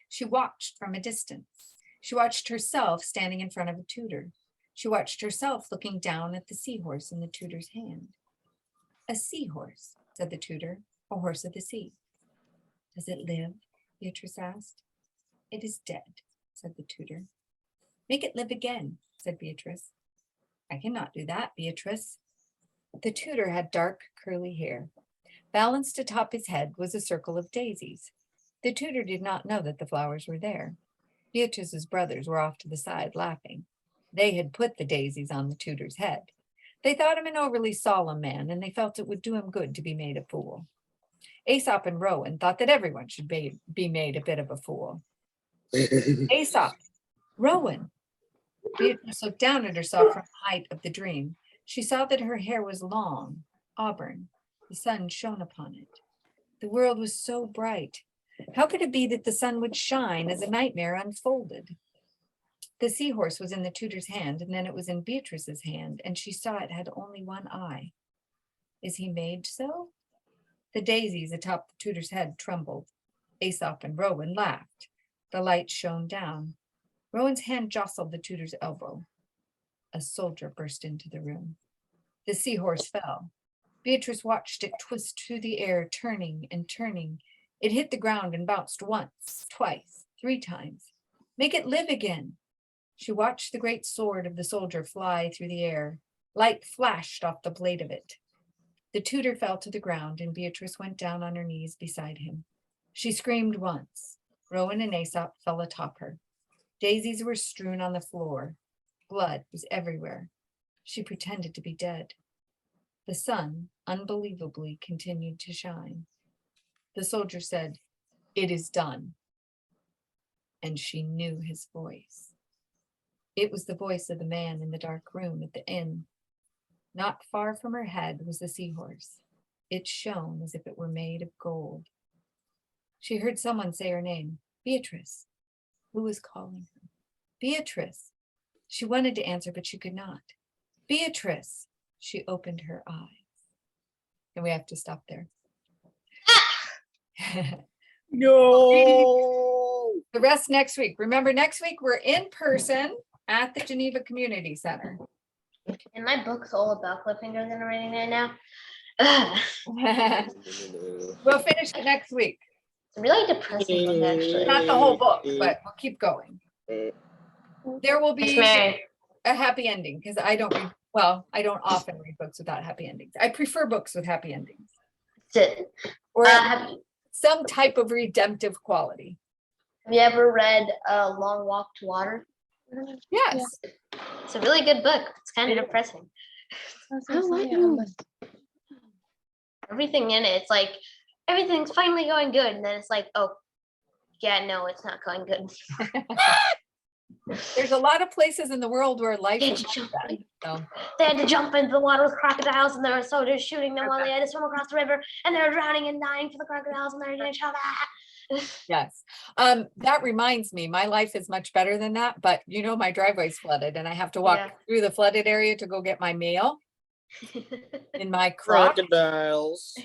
She watched from a distance. She watched herself standing in front of a tutor. She watched herself looking down at the seahorse in the tutor's hand. A seahorse, said the tutor, a horse of the sea. Does it live? Beatrice asked. It is dead, said the tutor. Make it live again, said Beatrice. I cannot do that, Beatrice. The tutor had dark, curly hair. Balanced atop his head was a circle of daisies. The tutor did not know that the flowers were there. Beatrice's brothers were off to the side laughing. They had put the daisies on the tutor's head. They thought him an overly solemn man, and they felt it would do him good to be made a fool. Aesop and Rowan thought that everyone should be made a bit of a fool. Aesop, Rowan. Beatrice looked down at herself from the height of the dream. She saw that her hair was long, auburn. The sun shone upon it. The world was so bright. How could it be that the sun would shine as a nightmare unfolded? The seahorse was in the tutor's hand, and then it was in Beatrice's hand, and she saw it had only one eye. Is he made so? The daisies atop the tutor's head trembled. Aesop and Rowan laughed. The light shone down. Rowan's hand jostled the tutor's elbow. A soldier burst into the room. The seahorse fell. Beatrice watched it twist through the air, turning and turning. It hit the ground and bounced once, twice, 3 times. Make it live again. She watched the great sword of the soldier fly through the air. Light flashed off the blade of it. The tutor fell to the ground, and Beatrice went down on her knees beside him. She screamed once. Rowan and Aesop fell atop her. Daisies were strewn on the floor. Blood was everywhere. She pretended to be dead. The sun, unbelievably, continued to shine. The soldier said, "It is done." And she knew his voice. It was the voice of the man in the dark room at the inn. Not far from her head was the seahorse. It shone as if it were made of gold. She heard someone say her name, Beatrice. Who was calling her? Beatrice. She wanted to answer, but she could not. Beatrice. She opened her eyes. And we have to stop there. No. The rest next week. Remember, next week we're in person at the Geneva Community Center. And my book's all about cliffhangers and I'm reading right now. Ugh, We'll finish it next week. it's a really depressing book, actually. Not the whole book, but we'll keep going. There will Miss be Mary. a happy ending because I don't read, well, I don't often read books without happy endings. I prefer books with happy endings That's it. or Have some type of redemptive quality. you ever read Long Walk to Water? Yes. It's a really good book. It's kind of depressing. I like you. Everything in it, it's like everything's finally going good, and then it's like, oh, yeah, no, it's not going good. There's a lot of places in the world where life They is had to like jump, that. So, they had to jump into the water with crocodiles, and there were soldiers shooting them while they had to swim across the river, and they were drowning and dying for the crocodiles, and they were getting shot at. yes. That reminds me, my life is much better than that, but you know, my driveway's flooded and I have to walk Yeah. through the flooded area to go get my mail in my croc. It Crocodiles.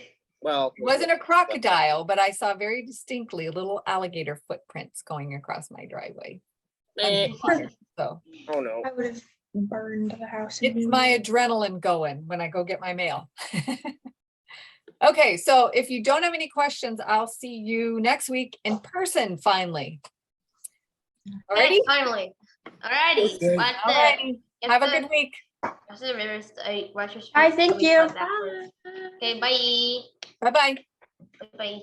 Well, wasn't a crocodile, but I saw very distinctly little alligator footprints going across my driveway. eh, So oh no. I would have burned the house. it's my adrenaline going when I go get my mail. Okay, so if you don't have any questions, I'll see you next week in person finally. Alrighty? Hey, finally. Alrighty. Okay. Watch that. Alrighty. Have a good week. Watch the rivers. Watch your Hi, streets, thank so we you. talk afterwards. Okay, bye. Bye-bye. Bye.